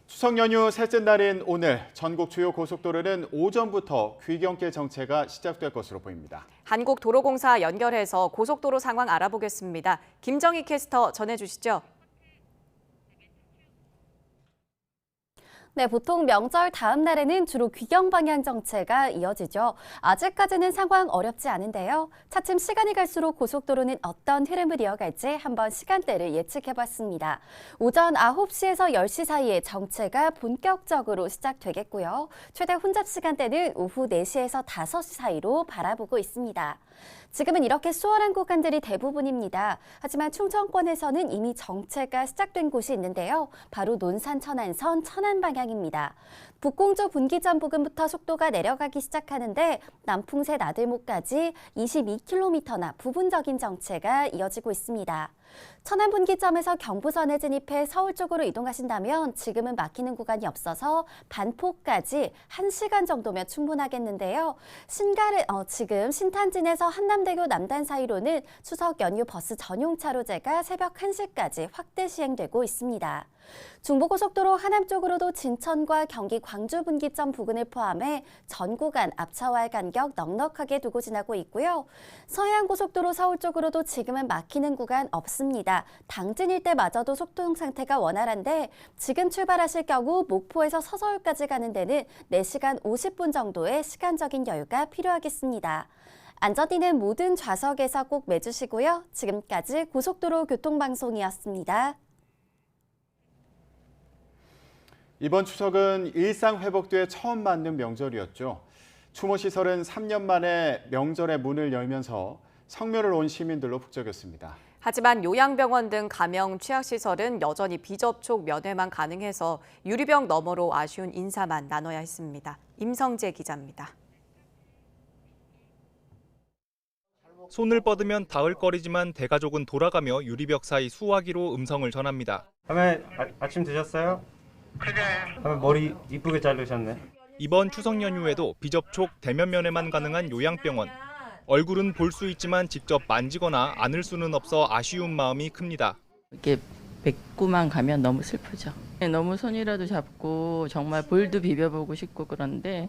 추석 연휴 셋째 날인 오늘 전국 주요 고속도로는 오전부터 귀경길 정체가 시작될 것으로 보입니다. 한국도로공사 연결해서 고속도로 상황 알아보겠습니다. 김정희 캐스터 전해주시죠. 네, 보통 명절 다음 날에는 주로 귀경 방향 정체가 이어지죠. 아직까지는 상황 어렵지 않은데요. 차츰 시간이 갈수록 고속도로는 어떤 흐름을 이어갈지 한번 시간대를 예측해봤습니다. 오전 9시에서 10시 사이에 정체가 본격적으로 시작되겠고요. 최대 혼잡 시간대는 오후 4시에서 5시 사이로 바라보고 있습니다. 지금은 이렇게 수월한 구간들이 대부분입니다. 하지만 충청권에서는 이미 정체가 시작된 곳이 있는데요. 바로 논산 천안선 천안 방향입니다. 북공주 분기점 부근부터 속도가 내려가기 시작하는데 남풍새 나들목까지 22km나 부분적인 정체가 이어지고 있습니다. 천안 분기점에서 경부선에 진입해 서울 쪽으로 이동하신다면 지금은 막히는 구간이 없어서 반포까지 1시간 정도면 충분하겠는데요. 지금 신탄진에서 한남대교 남단 사이로는 추석 연휴 버스 전용 차로제가 새벽 1시까지 확대 시행되고 있습니다. 중부고속도로 하남 쪽으로도 진천과 경기 광주 분기점 부근을 포함해 전 구간 앞차와의 간격 넉넉하게 두고 지나고 있고요. 서해안고속도로 서울 쪽으로도 지금은 막히는 구간 없습니다. 당진 일대마저도 속도 상태가 원활한데 지금 출발하실 경우 목포에서 서서울까지 가는 데는 4시간 50분 정도의 시간적인 여유가 필요하겠습니다. 안전띠는 모든 좌석에서 꼭 매주시고요. 지금까지 고속도로 교통방송이었습니다. 이번 추석은 일상 회복 뒤에 처음 맞는 명절이었죠. 추모시설은 3년 만에 명절의 문을 열면서 성묘를 온 시민들로 북적였습니다. 하지만 요양병원 등 감염 취약시설은 여전히 비접촉 면회만 가능해서 유리병 너머로 아쉬운 인사만 나눠야 했습니다. 임성재 기자입니다. 손을 뻗으면 닿을거리지만 대가족은 돌아가며 유리벽 사이 수화기로 음성을 전합니다. 다음에 아침 드셨어요? 그래. 머리 이쁘게 자르셨네. 이번 추석 연휴에도 비접촉 대면 면회만 가능한 요양병원. 얼굴은 볼 수 있지만 직접 만지거나 안을 수는 없어 아쉬운 마음이 큽니다. 이렇게 뵙고만 가면 너무 슬프죠. 너무 손이라도 잡고 정말 볼도 비벼보고 싶고 그런데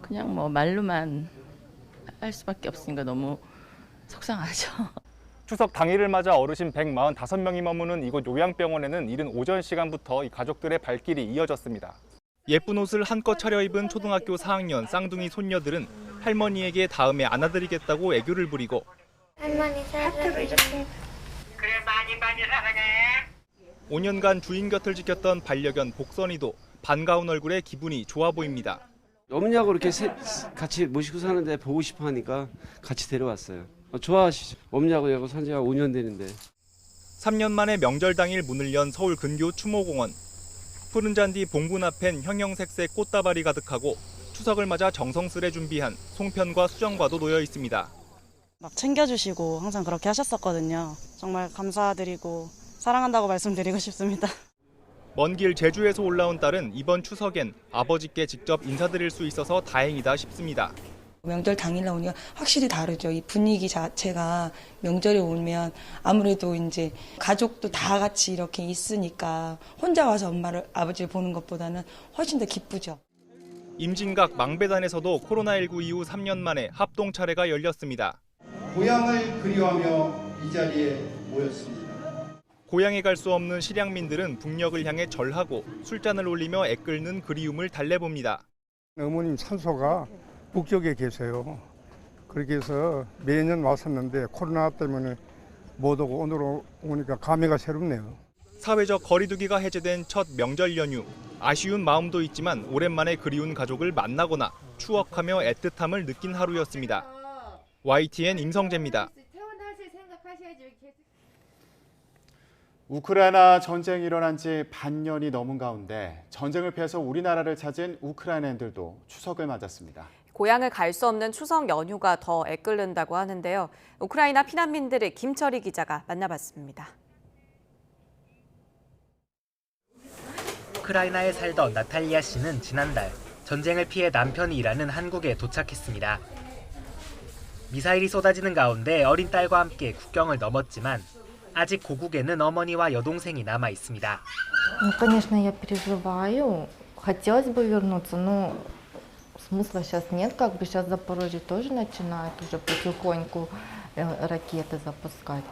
그냥 뭐 말로만 할 수밖에 없으니까 너무 속상하죠. 추석 당일을 맞아 어르신 145명이 머무는 이곳 요양병원에는 이른 오전 시간부터 이 가족들의 발길이 이어졌습니다. 예쁜 옷을 한껏 차려입은 초등학교 4학년 쌍둥이 손녀들은 할머니에게 다음에 안아드리겠다고 애교를 부리고 할머니 사랑해. 많이 사랑해. 5년간 주인 곁을 지켰던 반려견 복선이도 반가운 얼굴에 기분이 좋아 보입니다. 엄니하고 이렇게 같이 모시고 사는데 보고 싶어 하니까 같이 데려왔어요. 좋아하시죠? 엄니하고 여기 산 지가 5년 되는데. 3년 만에 명절 당일 문을 연 서울 근교 추모공원. 푸른 잔디 봉분 앞엔 형형색색 꽃다발이 가득하고 추석을 맞아 정성스레 준비한 송편과 수정과도 놓여 있습니다. 막 챙겨주시고 항상 그렇게 하셨었거든요. 정말 감사드리고 사랑한다고 말씀드리고 싶습니다. 먼 길 제주에서 올라온 딸은 이번 추석엔 아버지께 직접 인사드릴 수 있어서 다행이다 싶습니다. 명절 당일 나오니까 확실히 다르죠. 이 분위기 자체가 명절에 오면 아무래도 이제 가족도 다 같이 이렇게 있으니까 혼자 와서 아버지를 보는 것보다는 훨씬 더 기쁘죠. 임진각 망배단에서도 코로나19 이후 3년 만에 합동 차례가 열렸습니다. 고향을 그리워하며 이 자리에 모였습니다. 고향에 갈 수 없는 실향민들은 북녘을 향해 절하고 술잔을 올리며 애끓는 그리움을 달래봅니다. 어머님 산소가 북쪽에 계세요. 그렇게 해서 매년 왔었는데 코로나 때문에 못 오고 오늘 오니까 감회가 새롭네요. 사회적 거리두기가 해제된 첫 명절 연휴. 아쉬운 마음도 있지만 오랜만에 그리운 가족을 만나거나 추억하며 애틋함을 느낀 하루였습니다. YTN 임성재입니다. 우크라이나 전쟁이 일어난 지 반년이 넘은 가운데 전쟁을 피해서 우리나라를 찾은 우크라이나인들도 추석을 맞았습니다. 고향을 갈 수 없는 추석 연휴가 더 애끓는다고 하는데요. 우크라이나 피난민들을 김철희 기자가 만나봤습니다. 우크라이나에 살던 나탈리아 씨는 지난달 전쟁을 피해 남편이 일하는 한국에 도착했습니다. 미사일이 쏟아지는 가운데 어린 딸과 함께 국경을 넘었지만 아직 고국에는 어머니와 여동생이 남아 있습니다. Конечно, я переживаю. Хотелось бы вернуться, но смысла сейчас нет. Как бы сейчас Запорожье тоже начинает уже потихоньку ракеты запускать.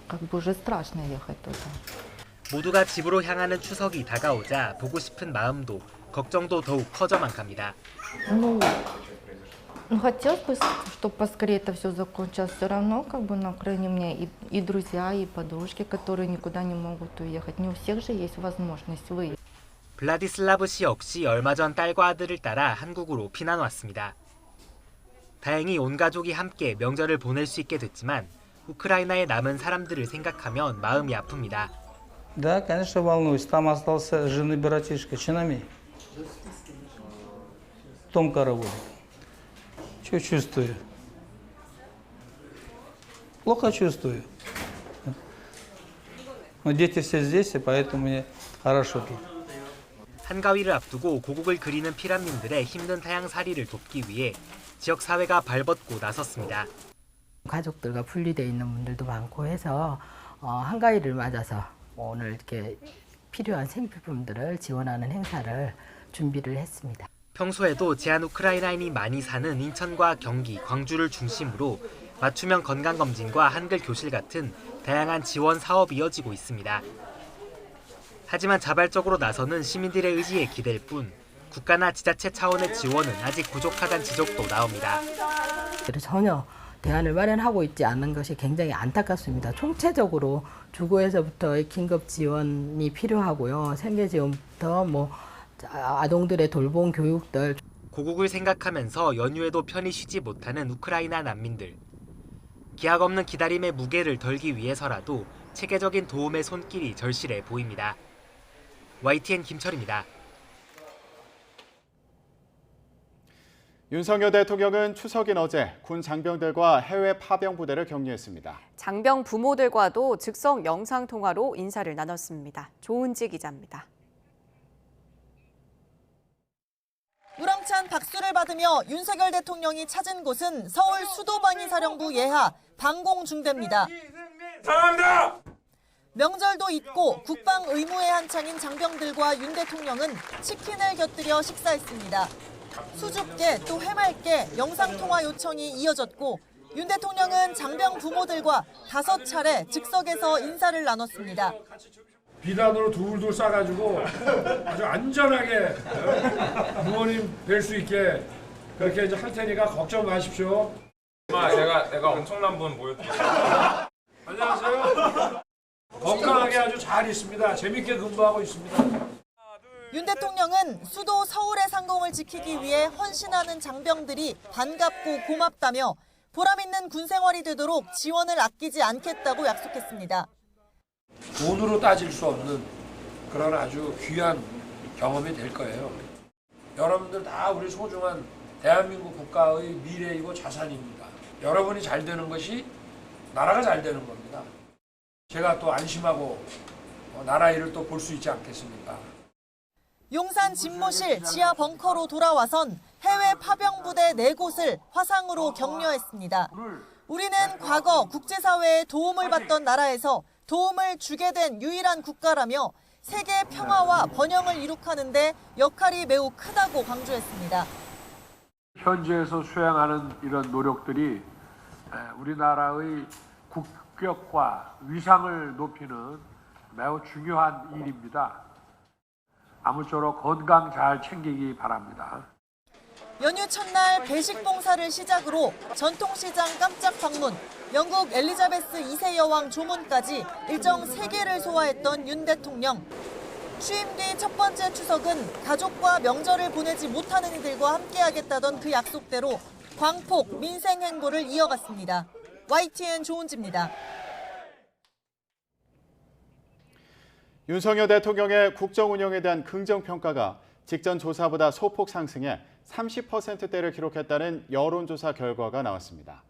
Как бы уже страшно ехать туда. 모두가 집으로 향하는 추석이 다가오자 보고 싶은 마음도 걱정도 더욱 커져만 갑니다. Ну, хотелось бы, чтобы поскорее это все закончилось. Все равно, как бы на Украине у меня и друзья, и подружки, которые никуда не могут уехать. Не у всех же есть возможность выехать. 블라디슬라브 씨 역시 얼마 전 딸과 아들을 따라 한국으로 피난 왔습니다. 다행히 온 가족이 함께 명절을 보낼 수 있게 됐지만 우크라이나에 남은 사람들을 생각하면 마음이 아픕니다. Да, конечно, волнуюсь. Там остался жены братишка Чинами. В том карауле. Что чувствую? Плохо чувствую. Но дети все здесь, и поэтому мне хорошо тут. 한가위를 앞두고 고국을 그리는 피난민들의 힘든 타향살이를 돕기 위해 지역 사회가 발벗고 나섰습니다. 가족들과 분리되어 있는 분들도 많고 해서 한가위를 맞아서 오늘 이렇게 필요한 생필품들을 지원하는 행사를 준비를 했습니다. 평소에도 제한 우크라이나인이 많이 사는 인천과 경기, 광주를 중심으로 맞춤형 건강검진과 한글 교실 같은 다양한 지원 사업이 이어지고 있습니다. 하지만 자발적으로 나서는 시민들의 의지에 기댈 뿐 국가나 지자체 차원의 지원은 아직 부족하다는 지적도 나옵니다. 전혀 대안을 마련하고 있지 않는 것이 굉장히 안타깝습니다. 총체적으로 주거에서부터의 긴급 지원이 필요하고요. 생계 지원부터 아동들의 돌봄 교육들. 고국을 생각하면서 연휴에도 편히 쉬지 못하는 우크라이나 난민들. 기약 없는 기다림의 무게를 덜기 위해서라도 체계적인 도움의 손길이 절실해 보입니다. YTN 김철입니다. 윤석열 대통령은 추석인 어제 군 장병들과 해외 파병 부대를 격려했습니다. 장병 부모들과도 즉석 영상통화로 인사를 나눴습니다. 조은지 기자입니다. 우렁찬 박수를 받으며 윤석열 대통령이 찾은 곳은 서울 수도방위사령부 예하 방공중대입니다. 사랑합니다. 명절도 있고 국방 의무에 한창인 장병들과 윤 대통령은 치킨을 곁들여 식사했습니다. 수줍게 또 해맑게 영상통화 요청이 이어졌고 윤 대통령은 장병 부모들과 5차례 즉석에서 인사를 나눴습니다. 비단으로 둘둘 싸가지고 아주 안전하게 부모님 뵐 수 있게 그렇게 이제 할 테니까 걱정 마십시오. 내가 엄청난 분 모였죠. 안녕하세요. 아주 잘 있습니다. 재밌게 근무하고 있습니다. 윤 대통령은 수도 서울의 상공을 지키기 위해 헌신하는 장병들이 반갑고 고맙다며 보람있는 군 생활이 되도록 지원을 아끼지 않겠다고 약속했습니다. 돈으로 따질 수 없는 그런 아주 귀한 경험이 될 거예요. 여러분들 다 우리 소중한 대한민국 국가의 미래이고 자산입니다. 여러분이 잘 되는 것이 나라가 잘 되는 겁니다. 제가 또 안심하고 나라 일을 또 볼 수 있지 않겠습니까? 용산 집무실 지하 벙커로 돌아와선 해외 파병 부대 4곳을 화상으로 격려했습니다. 우리는 과거 국제사회에 도움을 받던 나라에서 도움을 주게 된 유일한 국가라며 세계 평화와 번영을 이룩하는 데 역할이 매우 크다고 강조했습니다. 현지에서 수행하는 이런 노력들이 우리나라의 국격과 위상을 높이는 매우 중요한 일입니다. 아무쪼록 건강 잘 챙기기 바랍니다. 연휴 첫날 배식 봉사를 시작으로 전통시장 깜짝 방문, 영국 엘리자베스 2세 여왕 조문까지 일정 3개를 소화했던 윤 대통령. 취임 뒤 첫 번째 추석은 가족과 명절을 보내지 못하는 이들과 함께하겠다던 그 약속대로 광폭 민생 행보를 이어갔습니다. YTN 조은지입니다. 윤석열 대통령의 국정 운영에 대한 긍정평가가 직전 조사보다 소폭 상승해 30%대를 기록했다는 여론조사 결과가 나왔습니다.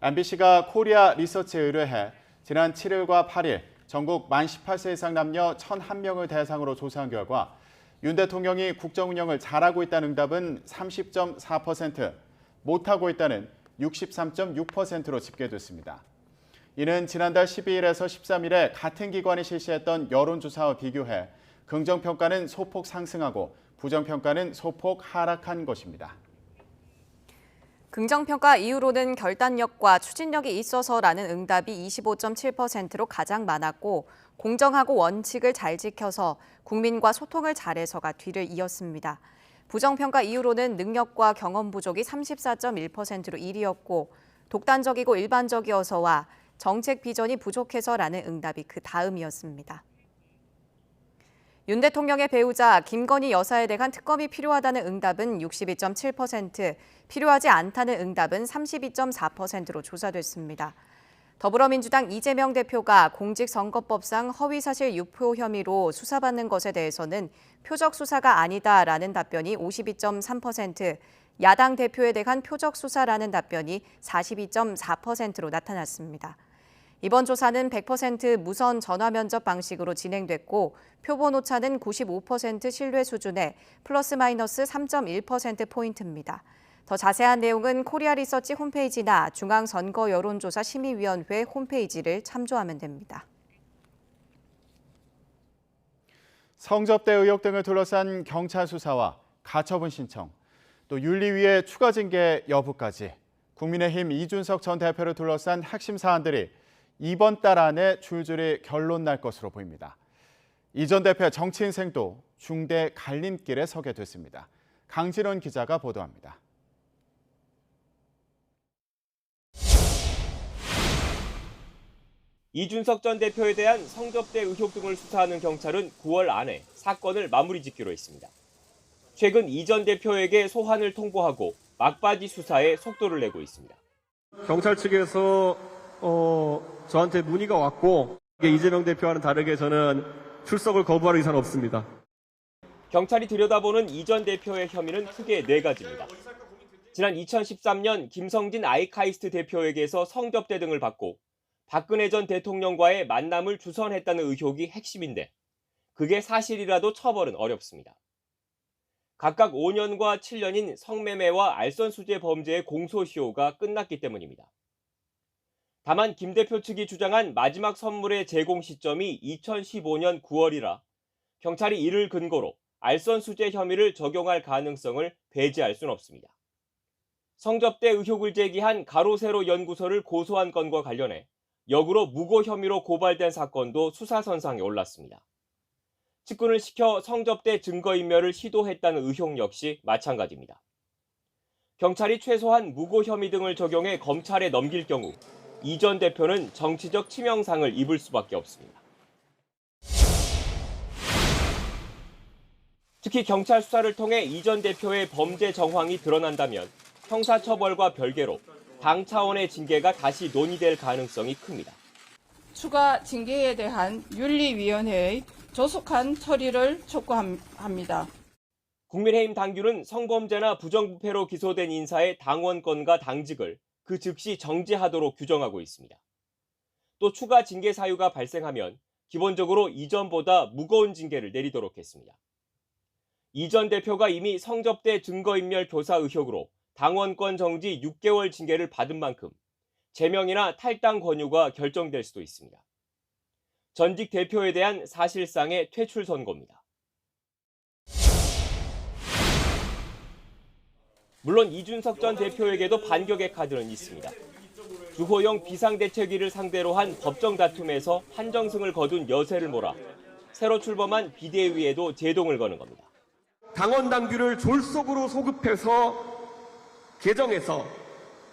MBC가 코리아 리서치에 의뢰해 지난 7일과 8일 전국 만 18세 이상 남녀 1,001명을 대상으로 조사한 결과 윤 대통령이 국정 운영을 잘하고 있다는 응답은 30.4%, 못하고 있다는 63.6%로 집계됐습니다. 이는 지난달 12일에서 13일에 같은 기관이 실시했던 여론조사와 비교해 긍정평가는 소폭 상승하고 부정평가는 소폭 하락한 것입니다. 긍정평가 이후로는 결단력과 추진력이 있어서라는 응답이 25.7%로 가장 많았고 공정하고 원칙을 잘 지켜서 국민과 소통을 잘해서가 뒤를 이었습니다. 부정평가 이후로는 능력과 경험 부족이 34.1%로 1위였고 독단적이고 일반적이어서와 정책 비전이 부족해서라는 응답이 그 다음이었습니다. 윤 대통령의 배우자 김건희 여사에 대한 특검이 필요하다는 응답은 62.7%, 필요하지 않다는 응답은 32.4%로 조사됐습니다. 더불어민주당 이재명 대표가 공직선거법상 허위사실 유포 혐의로 수사받는 것에 대해서는 표적 수사가 아니다라는 답변이 52.3%, 야당 대표에 대한 표적 수사라는 답변이 42.4%로 나타났습니다. 이번 조사는 100% 무선 전화 면접 방식으로 진행됐고 표본 오차는 95% 신뢰 수준에 플러스 마이너스 3.1%포인트입니다. 더 자세한 내용은 코리아 리서치 홈페이지나 중앙선거여론조사심의위원회 홈페이지를 참조하면 됩니다. 성접대 의혹 등을 둘러싼 경찰 수사와 가처분 신청, 또 윤리위의 추가 징계 여부까지 국민의힘 이준석 전 대표를 둘러싼 핵심 사안들이 이번 달 안에 줄줄이 결론 날 것으로 보입니다. 이 전 대표의 정치 인생도 중대 갈림길에 서게 됐습니다. 강진원 기자가 보도합니다. 이준석 전 대표에 대한 성접대 의혹 등을 수사하는 경찰은 9월 안에 사건을 마무리 짓기로 했습니다. 최근 이 전 대표에게 소환을 통보하고 막바지 수사에 속도를 내고 있습니다. 경찰 측에서 저한테 문의가 왔고 이재명 대표와는 다르게 저는 출석을 거부할 의사는 없습니다. 경찰이 들여다보는 이 전 대표의 혐의는 크게 4가지입니다. 지난 2013년 김성진 아이카이스트 대표에게서 성접대 등을 받고 박근혜 전 대통령과의 만남을 주선했다는 의혹이 핵심인데 그게 사실이라도 처벌은 어렵습니다. 각각 5년과 7년인 성매매와 알선수재 범죄의 공소시효가 끝났기 때문입니다. 다만 김 대표 측이 주장한 마지막 선물의 제공 시점이 2015년 9월이라 경찰이 이를 근거로 알선수재 혐의를 적용할 가능성을 배제할 수는 없습니다. 성접대 의혹을 제기한 가로세로 연구소를 고소한 건과 관련해 역으로 무고 혐의로 고발된 사건도 수사선상에 올랐습니다. 측근을 시켜 성접대 증거인멸을 시도했다는 의혹 역시 마찬가지입니다. 경찰이 최소한 무고 혐의 등을 적용해 검찰에 넘길 경우 이 전 대표는 정치적 치명상을 입을 수밖에 없습니다. 특히 경찰 수사를 통해 이 전 대표의 범죄 정황이 드러난다면 형사처벌과 별개로 당 차원의 징계가 다시 논의될 가능성이 큽니다. 추가 징계에 대한 윤리위원회의 조속한 처리를 촉구합니다. 국민의힘 당규는 성범죄나 부정부패로 기소된 인사의 당원권과 당직을 그 즉시 정지하도록 규정하고 있습니다. 또 추가 징계 사유가 발생하면 기본적으로 이전보다 무거운 징계를 내리도록 했습니다. 이 전 대표가 이미 성접대 증거인멸 교사 의혹으로 당원권 정지 6개월 징계를 받은 만큼 제명이나 탈당 권유가 결정될 수도 있습니다. 전직 대표에 대한 사실상의 퇴출 선고입니다. 물론 이준석 전 대표에게도 반격의 카드는 있습니다. 주호영 비상대책위를 상대로 한 법정 다툼에서 한정승을 거둔 여세를 몰아 새로 출범한 비대위에도 제동을 거는 겁니다. 당원 당규를 졸속으로 소급해서 개정해서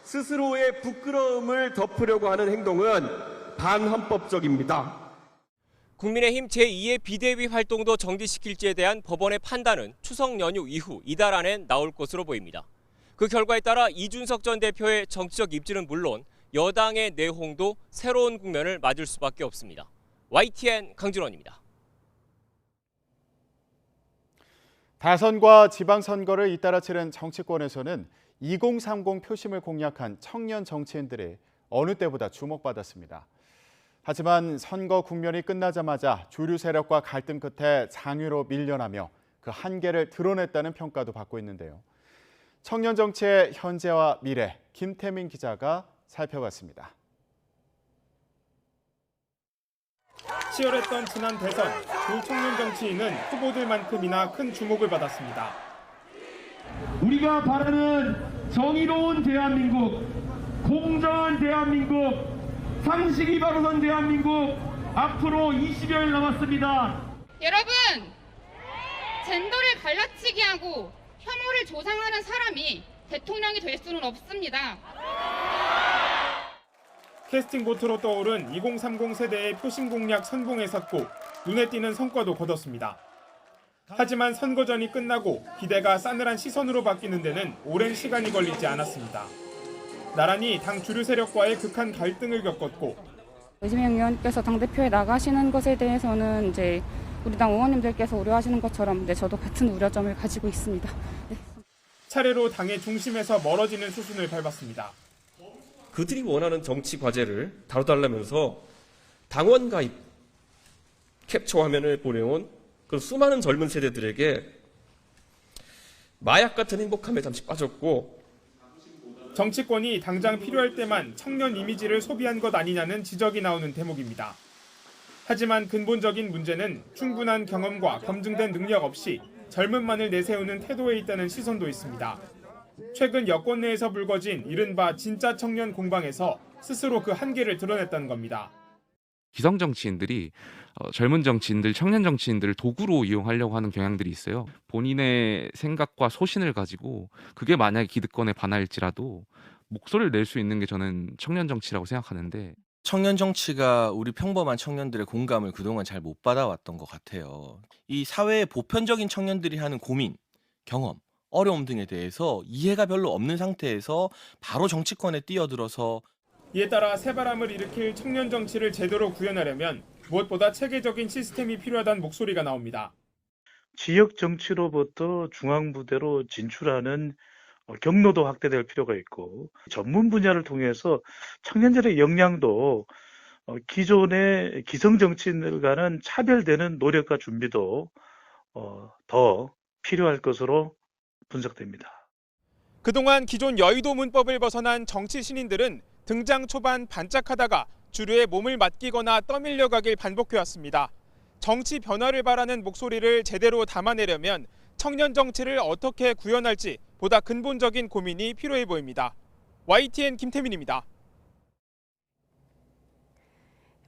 스스로의 부끄러움을 덮으려고 하는 행동은 반헌법적입니다. 국민의힘 제2의 비대위 활동도 정지시킬지에 대한 법원의 판단은 추석 연휴 이후 이달 안에 나올 것으로 보입니다. 그 결과에 따라 이준석 전 대표의 정치적 입지는 물론 여당의 내홍도 새로운 국면을 맞을 수밖에 없습니다. YTN 강준원입니다. 대선과 지방선거를 잇따라 치른 정치권에서는 2030 표심을 공략한 청년 정치인들이 어느 때보다 주목받았습니다. 하지만 선거 국면이 끝나자마자 주류 세력과 갈등 끝에 장외로 밀려나며 그 한계를 드러냈다는 평가도 받고 있는데요. 청년 정치의 현재와 미래, 김태민 기자가 살펴봤습니다. 치열했던 지난 대선, 두 청년 정치인은 후보들만큼이나 큰 주목을 받았습니다. 우리가 바라는 정의로운 대한민국, 공정한 대한민국, 상식이 바로 선 대한민국, 앞으로 20여일 남았습니다. 여러분, 젠더를 갈라치기 하고 혐오를 조장하는 사람이 대통령이 될 수는 없습니다. 캐스팅 보트로 떠오른 2030 세대의 표심 공략 선봉에 섰고 눈에 띄는 성과도 거뒀습니다. 하지만 선거전이 끝나고 기대가 싸늘한 시선으로 바뀌는 데는 오랜 시간이 걸리지 않았습니다. 나란히 당 주류 세력과의 극한 갈등을 겪었고 이재명 의원께서 당대표에 나가시는 것에 대해서는 이제 우리 당 의원님들께서 우려하시는 것처럼 저도 같은 우려점을 가지고 있습니다. 네. 차례로 당의 중심에서 멀어지는 수순을 밟았습니다. 그들이 원하는 정치 과제를 다뤄달라면서 당원 가입 캡처 화면을 보내온 그 수많은 젊은 세대들에게 마약 같은 행복함에 잠시 빠졌고 정치권이 당장 필요할 때만 청년 이미지를 소비한 것 아니냐는 지적이 나오는 대목입니다. 하지만 근본적인 문제는 충분한 경험과 검증된 능력 없이 젊은만을 내세우는 태도에 있다는 시선도 있습니다. 최근 여권 내에서 불거진 이른바 진짜 청년 공방에서 스스로 그 한계를 드러냈다는 겁니다. 기성 정치인들이 젊은 정치인들, 청년 정치인들을 도구로 이용하려고 하는 경향들이 있어요. 본인의 생각과 소신을 가지고 그게 만약에 기득권에 반할지라도 목소리를 낼 수 있는 게 저는 청년 정치라고 생각하는데 청년 정치가 우리 평범한 청년들의 공감을 그동안 잘 못 받아왔던 것 같아요. 이 사회의 보편적인 청년들이 하는 고민, 경험, 어려움 등에 대해서 이해가 별로 없는 상태에서 바로 정치권에 뛰어들어서 이에 따라 새바람을 일으킬 청년 정치를 제대로 구현하려면 무엇보다 체계적인 시스템이 필요하다는 목소리가 나옵니다. 지역 정치로부터 중앙부대로 진출하는 경로도 확대될 필요가 있고 전문 분야를 통해서 청년들의 역량도 기존의 기성 정치인들과는 차별되는 노력과 준비도 더 필요할 것으로 분석됩니다. 그동안 기존 여의도 문법을 벗어난 정치 신인들은 등장 초반 반짝하다가 주류에 몸을 맡기거나 떠밀려가길 반복해왔습니다. 정치 변화를 바라는 목소리를 제대로 담아내려면 청년 정치를 어떻게 구현할지 보다 근본적인 고민이 필요해 보입니다. YTN 김태민입니다.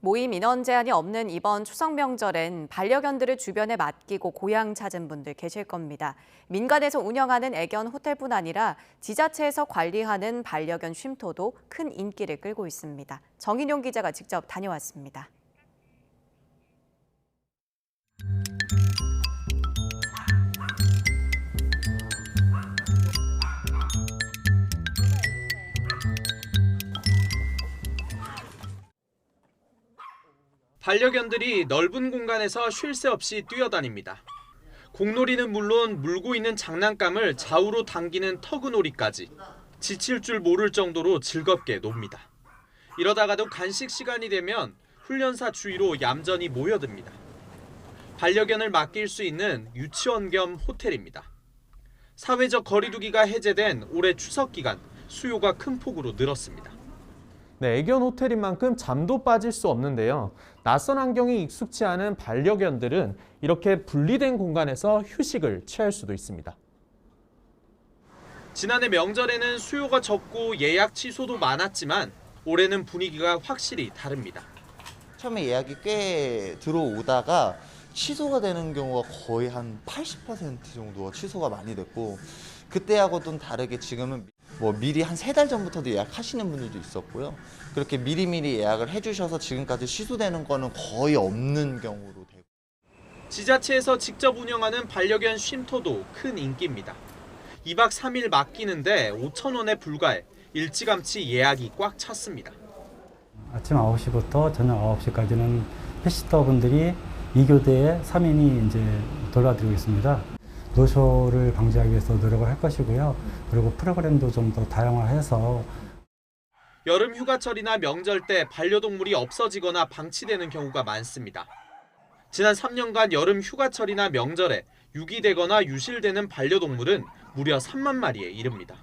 모임 인원 제한이 없는 이번 추석 명절엔 반려견들을 주변에 맡기고 고향 찾은 분들 계실 겁니다. 민간에서 운영하는 애견 호텔뿐 아니라 지자체에서 관리하는 반려견 쉼터도 큰 인기를 끌고 있습니다. 정인용 기자가 직접 다녀왔습니다. 반려견들이 넓은 공간에서 쉴 새 없이 뛰어다닙니다. 공놀이는 물론 물고 있는 장난감을 좌우로 당기는 터그놀이까지 지칠 줄 모를 정도로 즐겁게 놉니다. 이러다가도 간식 시간이 되면 훈련사 주위로 얌전히 모여듭니다. 반려견을 맡길 수 있는 유치원 겸 호텔입니다. 사회적 거리두기가 해제된 올해 추석 기간 수요가 큰 폭으로 늘었습니다. 네, 애견 호텔인 만큼 잠도 빠질 수 없는데요. 낯선 환경이 익숙치 않은 반려견들은 이렇게 분리된 공간에서 휴식을 취할 수도 있습니다. 지난해 명절에는 수요가 적고 예약 취소도 많았지만 올해는 분위기가 확실히 다릅니다. 처음에 예약이 꽤 들어오다가 취소가 되는 경우가 거의 한 80% 정도가 취소가 많이 됐고, 그때하고는 다르게 지금은 뭐 미리 한 3달 전부터도 예약하시는 분들도 있었고요. 그렇게 미리미리 예약을 해주셔서 지금까지 취소되는 거는 거의 없는 경우로 되고. 지자체에서 직접 운영하는 반려견 쉼터도 큰 인기입니다. 2박 3일 맡기는데 5,000원에 불과해 일찌감치 예약이 꽉 찼습니다. 아침 9시부터 저녁 9시까지는 펫시터분들이 2교대에 3인이 이제 돌봐드리고 있습니다. 노쇼를 방지하기 위해서 노력을 할 것이고요. 그리고 프로그램도 좀 더 다양화해서 여름 휴가철이나 명절 때 반려동물이 없어지거나 방치되는 경우가 많습니다. 지난 3년간 여름 휴가철이나 명절에 유기되거나 유실되는 반려동물은 무려 3만 마리에 이릅니다.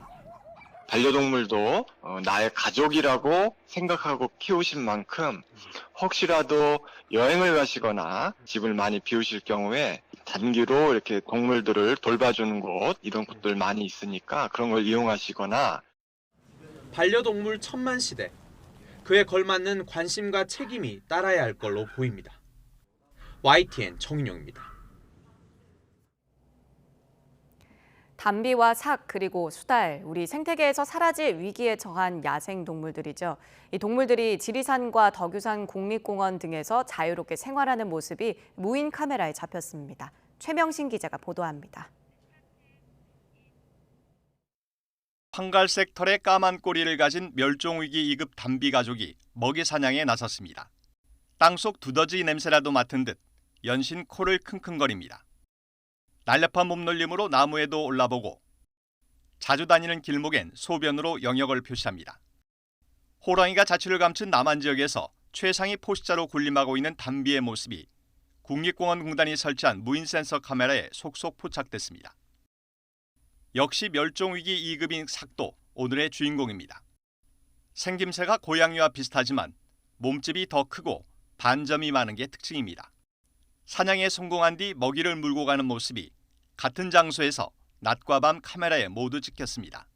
반려동물도 나의 가족이라고 생각하고 키우신 만큼 혹시라도 여행을 가시거나 집을 많이 비우실 경우에 단기로 이렇게 동물들을 돌봐주는 곳, 이런 곳들 많이 있으니까 그런 걸 이용하시거나. 반려동물 천만 시대. 그에 걸맞는 관심과 책임이 따라야 할 걸로 보입니다. YTN 정인영입니다. 담비와 삭 그리고 수달, 우리 생태계에서 사라질 위기에 처한 야생 동물들이죠. 이 동물들이 지리산과 덕유산 국립공원 등에서 자유롭게 생활하는 모습이 무인 카메라에 잡혔습니다. 최명신 기자가 보도합니다. 황갈색 털의 까만 꼬리를 가진 멸종위기 2급 담비 가족이 먹이 사냥에 나섰습니다. 땅속 두더지 냄새라도 맡은 듯 연신 코를 킁킁거립니다. 날렵한 몸놀림으로 나무에도 올라보고 자주 다니는 길목엔 소변으로 영역을 표시합니다. 호랑이가 자취를 감춘 남한 지역에서 최상위 포식자로 군림하고 있는 담비의 모습이 국립공원공단이 설치한 무인 센서 카메라에 속속 포착됐습니다. 역시 멸종위기 2급인 삭도 오늘의 주인공입니다. 생김새가 고양이와 비슷하지만 몸집이 더 크고 반점이 많은 게 특징입니다. 사냥에 성공한 뒤 먹이를 물고 가는 모습이 같은 장소에서 낮과 밤 카메라에 모두 찍혔습니다.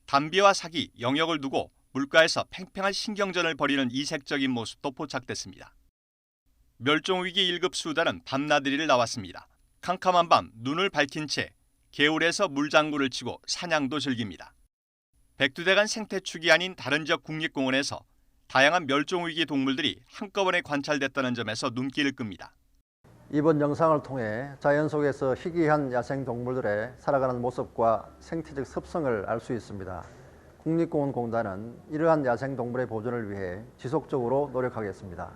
담비와 삭이 영역을 두고 물가에서 팽팽한 신경전을 벌이는 이색적인 모습도 포착됐습니다. 멸종위기 1급 수달은 밤나들이를 나왔습니다. 캄캄한 밤 눈을 밝힌 채 개울에서 물장구를 치고 사냥도 즐깁니다. 백두대간 생태축이 아닌 다른 지역 국립공원에서 다양한 멸종위기 동물들이 한꺼번에 관찰됐다는 점에서 눈길을 끕니다. 이번 영상을 통해 자연 속에서 희귀한 야생 동물들의 살아가는 모습과 생태적 습성을 알 수 있습니다. 국립공원공단은 이러한 야생 동물의 보존을 위해 지속적으로 노력하겠습니다.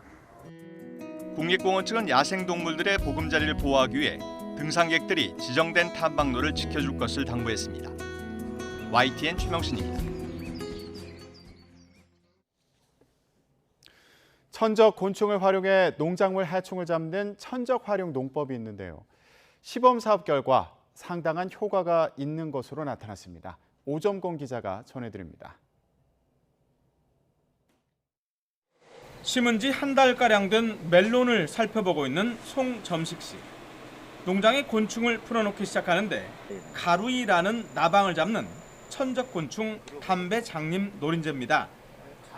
국립공원 측은 야생 동물들의 보금자리를 보호하기 위해 등산객들이 지정된 탐방로를 지켜줄 것을 당부했습니다. YTN 최명신입니다. 천적 곤충을 활용해 농작물 해충을 잡는 천적 활용 농법이 있는데요. 시범 사업 결과 상당한 효과가 있는 것으로 나타났습니다. 오점공 기자가 전해드립니다. 심은 지 한 달가량 된 멜론을 살펴보고 있는 송점식 씨. 농장에 곤충을 풀어놓기 시작하는데 가루이라는 나방을 잡는 천적곤충 담배장님 노린재입니다.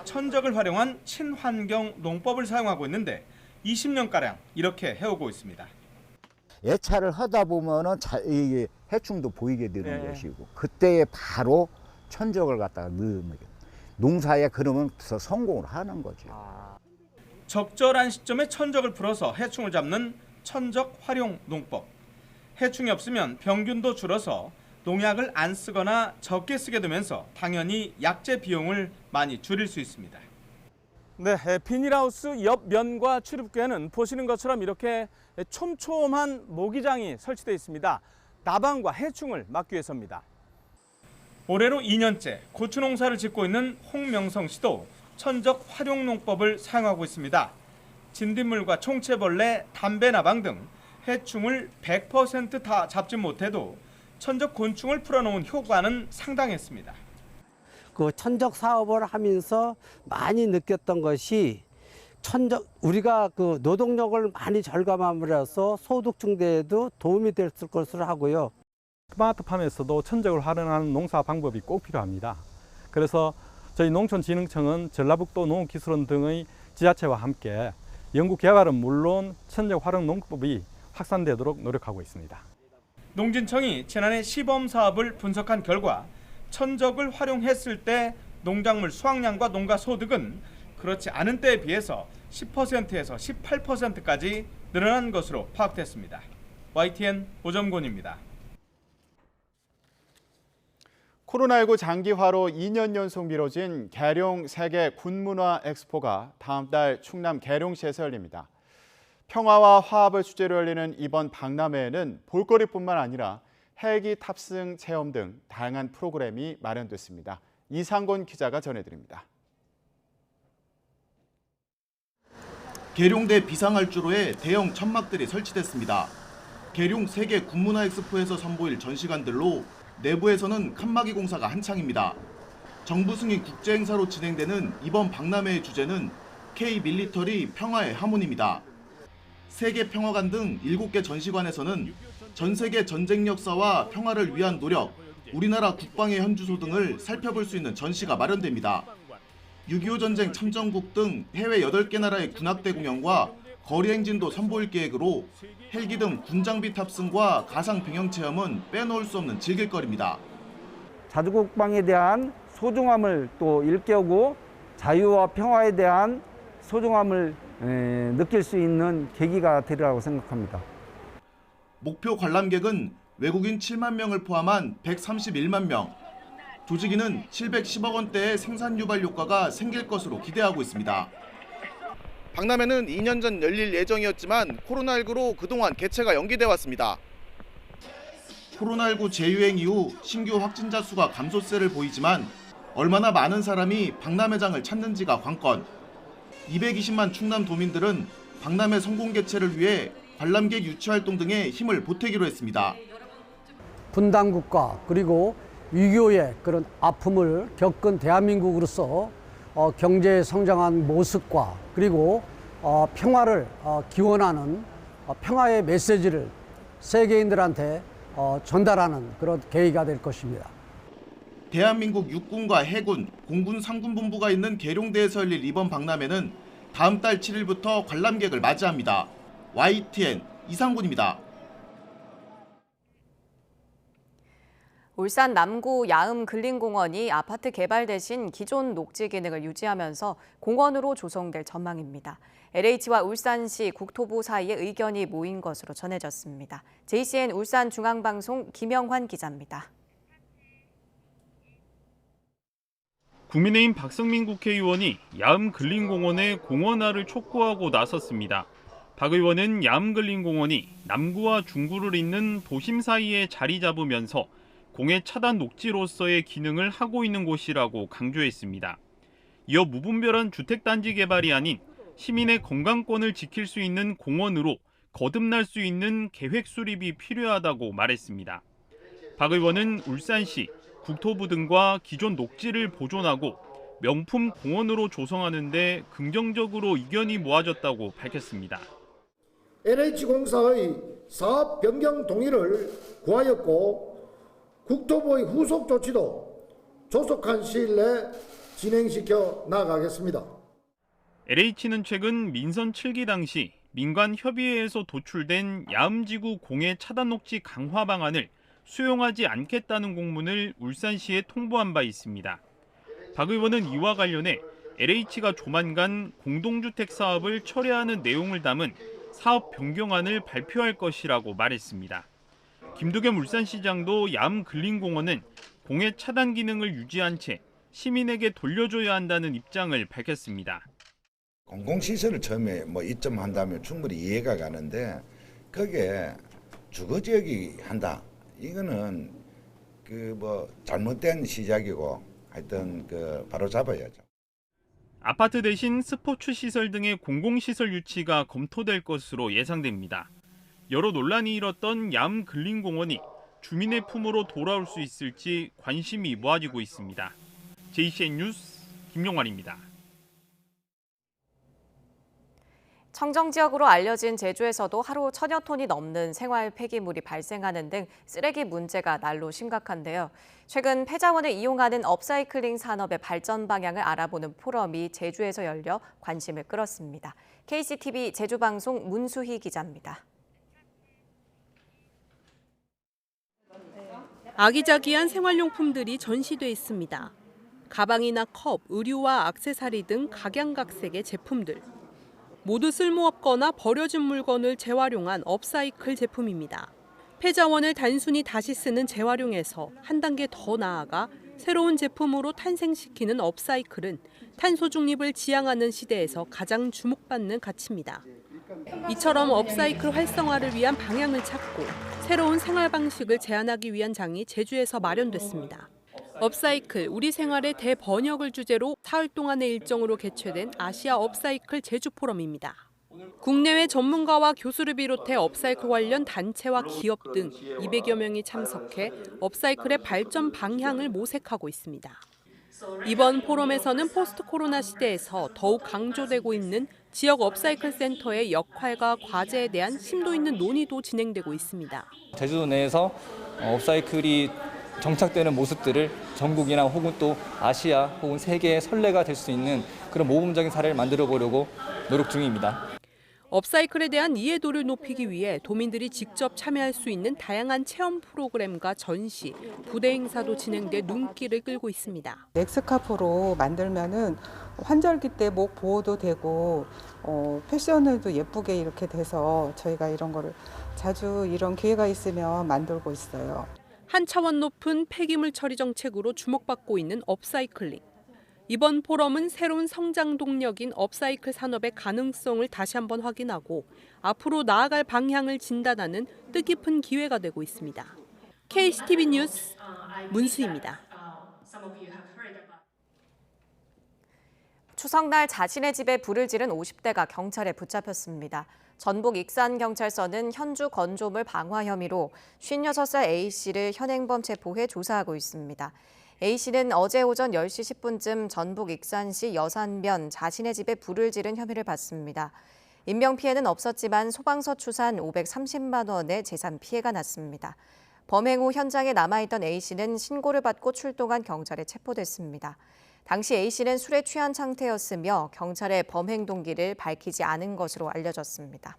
천적을 활용한 친환경 농법을 사용하고 있는데 20년가량 이렇게 해오고 있습니다. 예찰을 하다 보면은 이게 해충도 보이게 되는 것이고 그때에 바로 천적을 갖다가 넣으면 농사에 그러면 성공을 하는 거죠. 적절한 시점에 천적을 풀어서 해충을 잡는 천적 활용 농법. 해충이 없으면 병균도 줄어서 농약을 안 쓰거나 적게 쓰게 되면서 당연히 약재 비용을 많이 줄일 수 있습니다. 네, 비닐하우스 옆 면과 출입구에는 보시는 것처럼 이렇게 촘촘한 모기장이 설치되어 있습니다. 나방과 해충을 막기 위해서입니다. 올해로 2년째 고추 농사를 짓고 있는 홍명성 씨도 천적 활용농법을 사용하고 있습니다. 진딧물과 총체벌레, 담배나방 등 해충을 100% 다 잡지 못해도 천적 곤충을 풀어놓은 효과는 상당했습니다. 그 천적 사업을 하면서 많이 느꼈던 것이 우리가 그 노동력을 많이 절감함으로써 소득 증대에도 도움이 될 것으로 하고요. 스마트팜에서도 천적을 활용하는 농사 방법이 꼭 필요합니다. 그래서 저희 농촌진흥청은 전라북도 농업기술원 등의 지자체와 함께 연구 개발은 물론 천적 활용 농법이 확산되도록 노력하고 있습니다. 농진청이 지난해 시범 사업을 분석한 결과 천적을 활용했을 때 농작물 수확량과 농가 소득은 그렇지 않은 때에 비해서 10%에서 18%까지 늘어난 것으로 파악됐습니다. YTN 오점곤입니다. 코로나19 장기화로 2년 연속 미뤄진 계룡 세계 군문화 엑스포가 다음 달 충남 계룡시에서 열립니다. 평화와 화합을 주제로 열리는 이번 박람회에는 볼거리뿐만 아니라 헬기 탑승 체험 등 다양한 프로그램이 마련됐습니다. 이상곤 기자가 전해드립니다. 계룡대 비상활주로에 대형 천막들이 설치됐습니다. 계룡 세계 군문화 엑스포에서 선보일 전시관들로 내부에서는 칸막이 공사가 한창입니다. 정부 승인 국제행사로 진행되는 이번 박람회의 주제는 K-밀리터리 평화의 하모니입니다. 세계 평화관 등 7개 전시관에서는 전 세계 전쟁 역사와 평화를 위한 노력, 우리나라 국방의 현주소 등을 살펴볼 수 있는 전시가 마련됩니다. 6.25 전쟁 참전국 등 해외 8개 나라의 군악대 공연과 거리 행진도 선보일 계획으로 헬기 등 군장비 탑승과 가상 병영 체험은 빼놓을 수 없는 즐길거리입니다. 자주국방에 대한 소중함을 또 일깨우고 자유와 평화에 대한 소중함을 느낄 수 있는 계기가 되리라고 생각합니다. 목표 관람객은 외국인 7만 명을 포함한 131만 명. 조직위는 710억 원대의 생산 유발 효과가 생길 것으로 기대하고 있습니다. 박람회는 2년 전 열릴 예정이었지만 코로나19로 그동안 개최가 연기돼 왔습니다. 코로나19 재유행 이후 신규 확진자 수가 감소세를 보이지만 얼마나 많은 사람이 박람회장을 찾는지가 관건. 220만 충남 도민들은 박람회 성공 개최를 위해 관람객 유치 활동 등에 힘을 보태기로 했습니다. 분단국가 그리고 위기의 그런 아픔을 겪은 대한민국으로서 경제 성장한 모습과 그리고 평화를 기원하는 평화의 메시지를 세계인들한테 전달하는 그런 계기가 될 것입니다. 대한민국 육군과 해군, 공군 상군본부가 있는 계룡대에서 열릴 이번 박람회는 다음 달 7일부터 관람객을 맞이합니다. YTN 이상곤입니다. 울산 남구 야음 근린공원이 아파트 개발 대신 기존 녹지 기능을 유지하면서 공원으로 조성될 전망입니다. LH와 울산시 국토부 사이에 의견이 모인 것으로 전해졌습니다. JCN 울산중앙방송 김영환 기자입니다. 국민의힘 박성민 국회의원이 야음 근린공원의 공원화를 촉구하고 나섰습니다. 박 의원은 야음 근린공원이 남구와 중구를 잇는 도심 사이에 자리 잡으면서 공해 차단 녹지로서의 기능을 하고 있는 곳이라고 강조했습니다. 이어 무분별한 주택단지 개발이 아닌 시민의 건강권을 지킬 수 있는 공원으로 거듭날 수 있는 계획 수립이 필요하다고 말했습니다. 박 의원은 울산시, 국토부 등과 기존 녹지를 보존하고 명품 공원으로 조성하는 데 긍정적으로 의견이 모아졌다고 밝혔습니다. NH공사의 사업 변경 동의를 구하였고 국토부의 후속 조치도 조속한 시일 내 진행시켜 나가겠습니다. LH는 최근 민선 7기 당시 민관협의회에서 도출된 야음지구 공해 차단 녹지 강화 방안을 수용하지 않겠다는 공문을 울산시에 통보한 바 있습니다. 박 의원은 이와 관련해 LH가 조만간 공동주택 사업을 철회하는 내용을 담은 사업 변경안을 발표할 것이라고 말했습니다. 김두겸 울산시장도 야음 근린공원은 공해 차단 기능을 유지한 채 시민에게 돌려줘야 한다는 입장을 밝혔습니다. 공공시설을 처음에 뭐 입점한다면 충분히 이해가 가는데 그게 주거지역이 한다. 이거는 그 뭐 잘못된 시작이고 하여튼 그 바로 잡아야죠. 아파트 대신 스포츠 시설 등의 공공시설 유치가 검토될 것으로 예상됩니다. 여러 논란이 일었던 야암 근린공원이 주민의 품으로 돌아올 수 있을지 관심이 모아지고 있습니다. JCN 뉴스 김용환입니다. 청정 지역으로 알려진 제주에서도 하루 1000여 톤이 넘는 생활 폐기물이 발생하는 등 쓰레기 문제가 날로 심각한데요. 최근 폐자원을 이용하는 업사이클링 산업의 발전 방향을 알아보는 포럼이 제주에서 열려 관심을 끌었습니다. KCTV 제주방송 문수희 기자입니다. 아기자기한 생활용품들이 전시돼 있습니다. 가방이나 컵, 의류와 액세서리 등 각양각색의 제품들. 모두 쓸모없거나 버려진 물건을 재활용한 업사이클 제품입니다. 폐자원을 단순히 다시 쓰는 재활용에서 한 단계 더 나아가 새로운 제품으로 탄생시키는 업사이클은 탄소 중립을 지향하는 시대에서 가장 주목받는 가치입니다. 이처럼 업사이클 활성화를 위한 방향을 찾고 새로운 생활 방식을 제안하기 위한 장이 제주에서 마련됐습니다. 업사이클, 우리 생활의 대번역을 주제로 사흘 동안의 일정으로 개최된 아시아 업사이클 제주 포럼입니다. 국내외 전문가와 교수를 비롯해 업사이클 관련 단체와 기업 등 200여 명이 참석해 업사이클의 발전 방향을 모색하고 있습니다. 이번 포럼에서는 포스트 코로나 시대에서 더욱 강조되고 있는 지역 업사이클 센터의 역할과 과제에 대한 심도 있는 논의도 진행되고 있습니다. 제주도 내에서 업사이클이 정착되는 모습들을 전국이나 혹은 또 아시아 혹은 세계의 선례가 될 수 있는 그런 모범적인 사례를 만들어 보려고 노력 중입니다. 업사이클에 대한 이해도를 높이기 위해 도민들이 직접 참여할 수 있는 다양한 체험 프로그램과 전시, 부대 행사도 진행돼 눈길을 끌고 있습니다. 넥스카프로 만들면은 환절기 때 목 보호도 되고 패션을도 예쁘게 이렇게 돼서 저희가 이런 거를 자주 이런 기회가 있으면 만들고 있어요. 한 차원 높은 폐기물 처리 정책으로 주목받고 있는 업사이클링. 이번 포럼은 새로운 성장 동력인 업사이클 산업의 가능성을 다시 한번 확인하고 앞으로 나아갈 방향을 진단하는 뜻깊은 기회가 되고 있습니다. KCTV 뉴스 문수희입니다. 추석날 자신의 집에 불을 지른 50대가 경찰에 붙잡혔습니다. 전북 익산경찰서는 현주 건조물 방화 혐의로 56살 A씨를 현행범 체포해 조사하고 있습니다. A씨는 어제 오전 10시 10분쯤 전북 익산시 여산면 자신의 집에 불을 지른 혐의를 받습니다. 인명피해는 없었지만 소방서 추산 530만 원의 재산 피해가 났습니다. 범행 후 현장에 남아있던 A씨는 신고를 받고 출동한 경찰에 체포됐습니다. 당시 A씨는 술에 취한 상태였으며 경찰의 범행 동기를 밝히지 않은 것으로 알려졌습니다.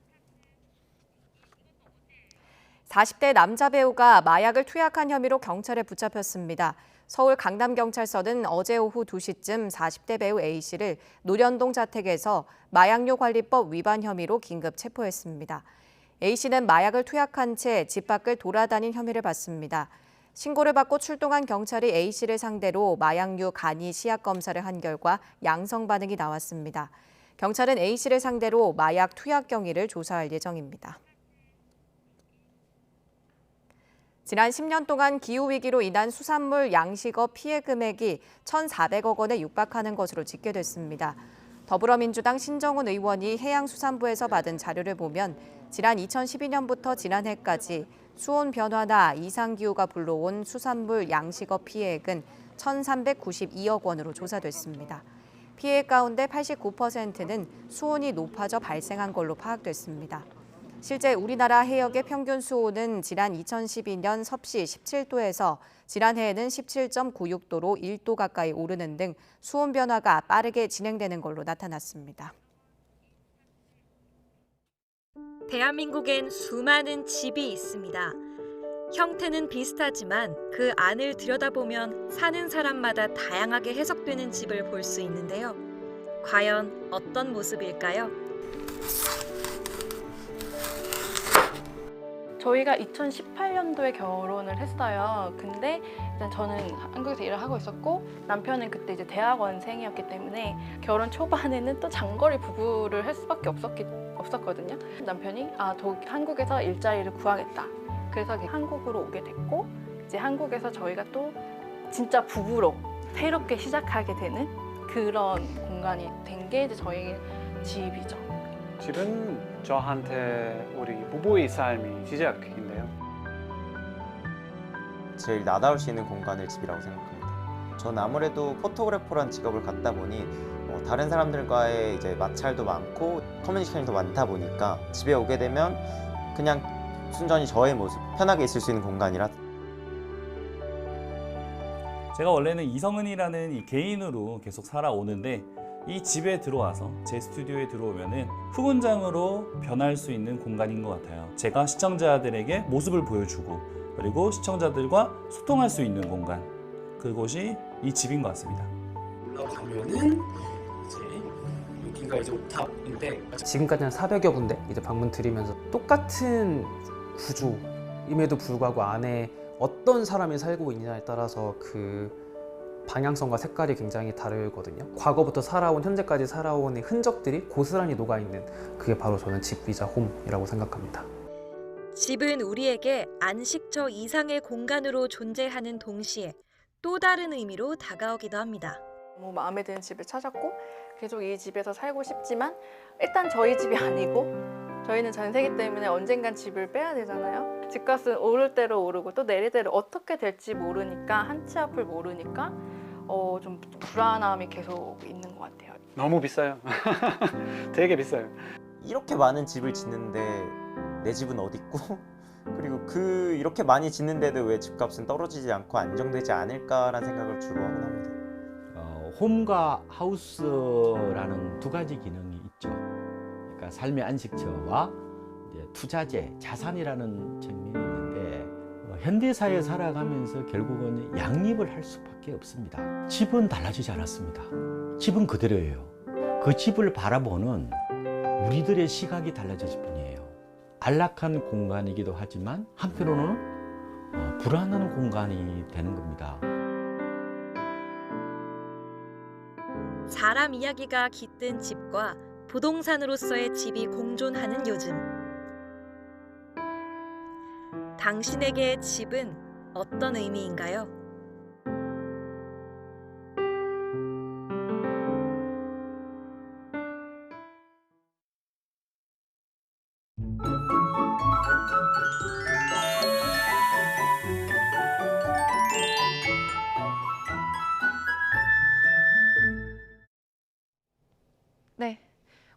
40대 남자 배우가 마약을 투약한 혐의로 경찰에 붙잡혔습니다. 서울 강남경찰서는 어제 오후 2시쯤 40대 배우 A씨를 노련동 자택에서 마약류 관리법 위반 혐의로 긴급 체포했습니다. A씨는 마약을 투약한 채 집 밖을 돌아다닌 혐의를 받습니다. 신고를 받고 출동한 경찰이 A씨를 상대로 마약류 간이 시약 검사를 한 결과 양성 반응이 나왔습니다. 경찰은 A씨를 상대로 마약 투약 경위를 조사할 예정입니다. 지난 10년 동안 기후위기로 인한 수산물 양식업 피해 금액이 1,400억 원에 육박하는 것으로 집계됐습니다. 더불어민주당 신정훈 의원이 해양수산부에서 받은 자료를 보면 지난 2012년부터 지난해까지 수온 변화나 이상기후가 불러온 수산물 양식업 피해액은 1,392억 원으로 조사됐습니다. 피해액 가운데 89%는 수온이 높아져 발생한 걸로 파악됐습니다. 실제 우리나라 해역의 평균 수온은 지난 2012년 섭씨 17도에서 지난해에는 17.96도로 1도 가까이 오르는 등 수온 변화가 빠르게 진행되는 걸로 나타났습니다. 대한민국엔 수많은 집이 있습니다. 형태는 비슷하지만 그 안을 들여다보면 사는 사람마다 다양하게 해석되는 집을 볼 수 있는데요. 과연 어떤 모습일까요? 저희가 2018년도에 결혼을 했어요. 근데 일단 저는 한국에서 일을 하고 있었고 남편은 그때 이제 대학원생이었기 때문에 결혼 초반에는 또 장거리 부부를 할 수밖에 없었거든요. 남편이 한국에서 일자리를 구하겠다. 그래서 한국으로 오게 됐고 이제 한국에서 저희가 또 진짜 부부로 새롭게 시작하게 되는 그런 공간이 된 게 이제 저희 집이죠. 집은 저한테 우리 부부의 삶이 시작인데요. 제일 나다울 수 있는 공간을 집이라고 생각합니다. 전 아무래도 포토그래퍼란 직업을 갖다 보니 다른 사람들과의 이제 마찰도 많고 커뮤니케이션도 많다 보니까 집에 오게 되면 그냥 순전히 저의 모습, 편하게 있을 수 있는 공간이라. 제가 원래는 이성은이라는 이 개인으로 계속 살아오는데 이 집에 들어와서 제 스튜디오에 들어오면은副군장으로 변할 수 있는 공간인 것 같아요. 제가 시청자들에게 모습을 보여주고 그리고 시청자들과 소통할 수 있는 공간, 그곳이 이 집인 것 같습니다. 올라가면은 이제 여기가 이제 옥탑인데 지금까지 한 400여 군데 이제 방문 드리면서 똑같은 구조임에도 불구하고 안에 어떤 사람이 살고 있느냐에 따라서 그 방향성과 색깔이 굉장히 다르거든요. 과거부터 살아온, 현재까지 살아온 흔적들이 고스란히 녹아있는 그게 바로 저는 집이자 홈이라고 생각합니다. 집은 우리에게 안식처 이상의 공간으로 존재하는 동시에 또 다른 의미로 다가오기도 합니다. 너무 마음에 드는 집을 찾았고 계속 이 집에서 살고 싶지만 일단 저희 집이 아니고 저희는 전세기 때문에 언젠간 집을 빼야 되잖아요. 집값은 오를 대로 오르고 또 내릴 대로 어떻게 될지 모르니까 한 치 앞을 모르니까 좀 불안함이 계속 있는 것 같아요. 너무 비싸요. 되게 비싸요. 이렇게 많은 집을 짓는데 내 집은 어디 있고 그리고 이렇게 많이 짓는데도 왜 집값은 떨어지지 않고 안정되지 않을까라는 생각을 주로 하곤 합니다. 홈과 하우스라는 두 가지 기능이 있죠. 그러니까 삶의 안식처와 이제 투자재, 자산이라는 측면이 있는데 현대사회에 살아가면서 결국은 양립을 할 수밖에 없습니다. 집은 달라지지 않았습니다. 집은 그대로예요. 그 집을 바라보는 우리들의 시각이 달라졌을 뿐이에요. 안락한 공간이기도 하지만 한편으로는 불안한 공간이 되는 겁니다. 사람 이야기가 깃든 집과 부동산으로서의 집이 공존하는 요즘. 당신에게 집은 어떤 의미인가요? 네.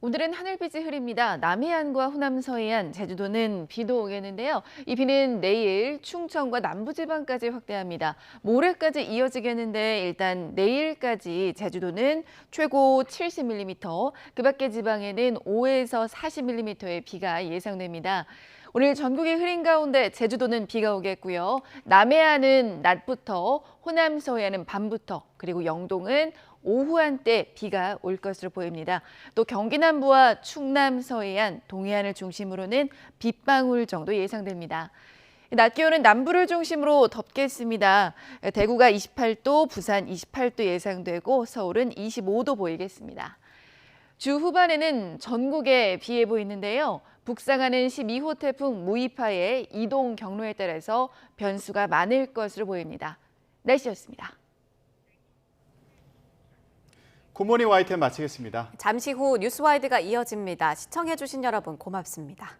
오늘은 하늘빛이 흐립니다. 남해안과 호남 서해안, 제주도는 비도 오겠는데요. 이 비는 내일 충청과 남부지방까지 확대합니다. 모레까지 이어지겠는데 일단 내일까지 제주도는 최고 70mm, 그 밖의 지방에는 5에서 40mm의 비가 예상됩니다. 오늘 전국이 흐린 가운데 제주도는 비가 오겠고요. 남해안은 낮부터, 호남 서해안은 밤부터, 그리고 영동은 오후 한때 비가 올 것으로 보입니다. 또 경기 남부와 충남 서해안, 동해안을 중심으로는 빗방울 정도 예상됩니다. 낮 기온은 남부를 중심으로 덥겠습니다. 대구가 28도, 부산 28도 예상되고 서울은 25도 보이겠습니다. 주 후반에는 전국에 비 예보 있는데요. 북상하는 12호 태풍 무이파의 이동 경로에 따라서 변수가 많을 것으로 보입니다. 날씨였습니다. 굿모닝 YTN 마치겠습니다. 잠시 후 뉴스와이드가 이어집니다. 시청해주신 여러분 고맙습니다.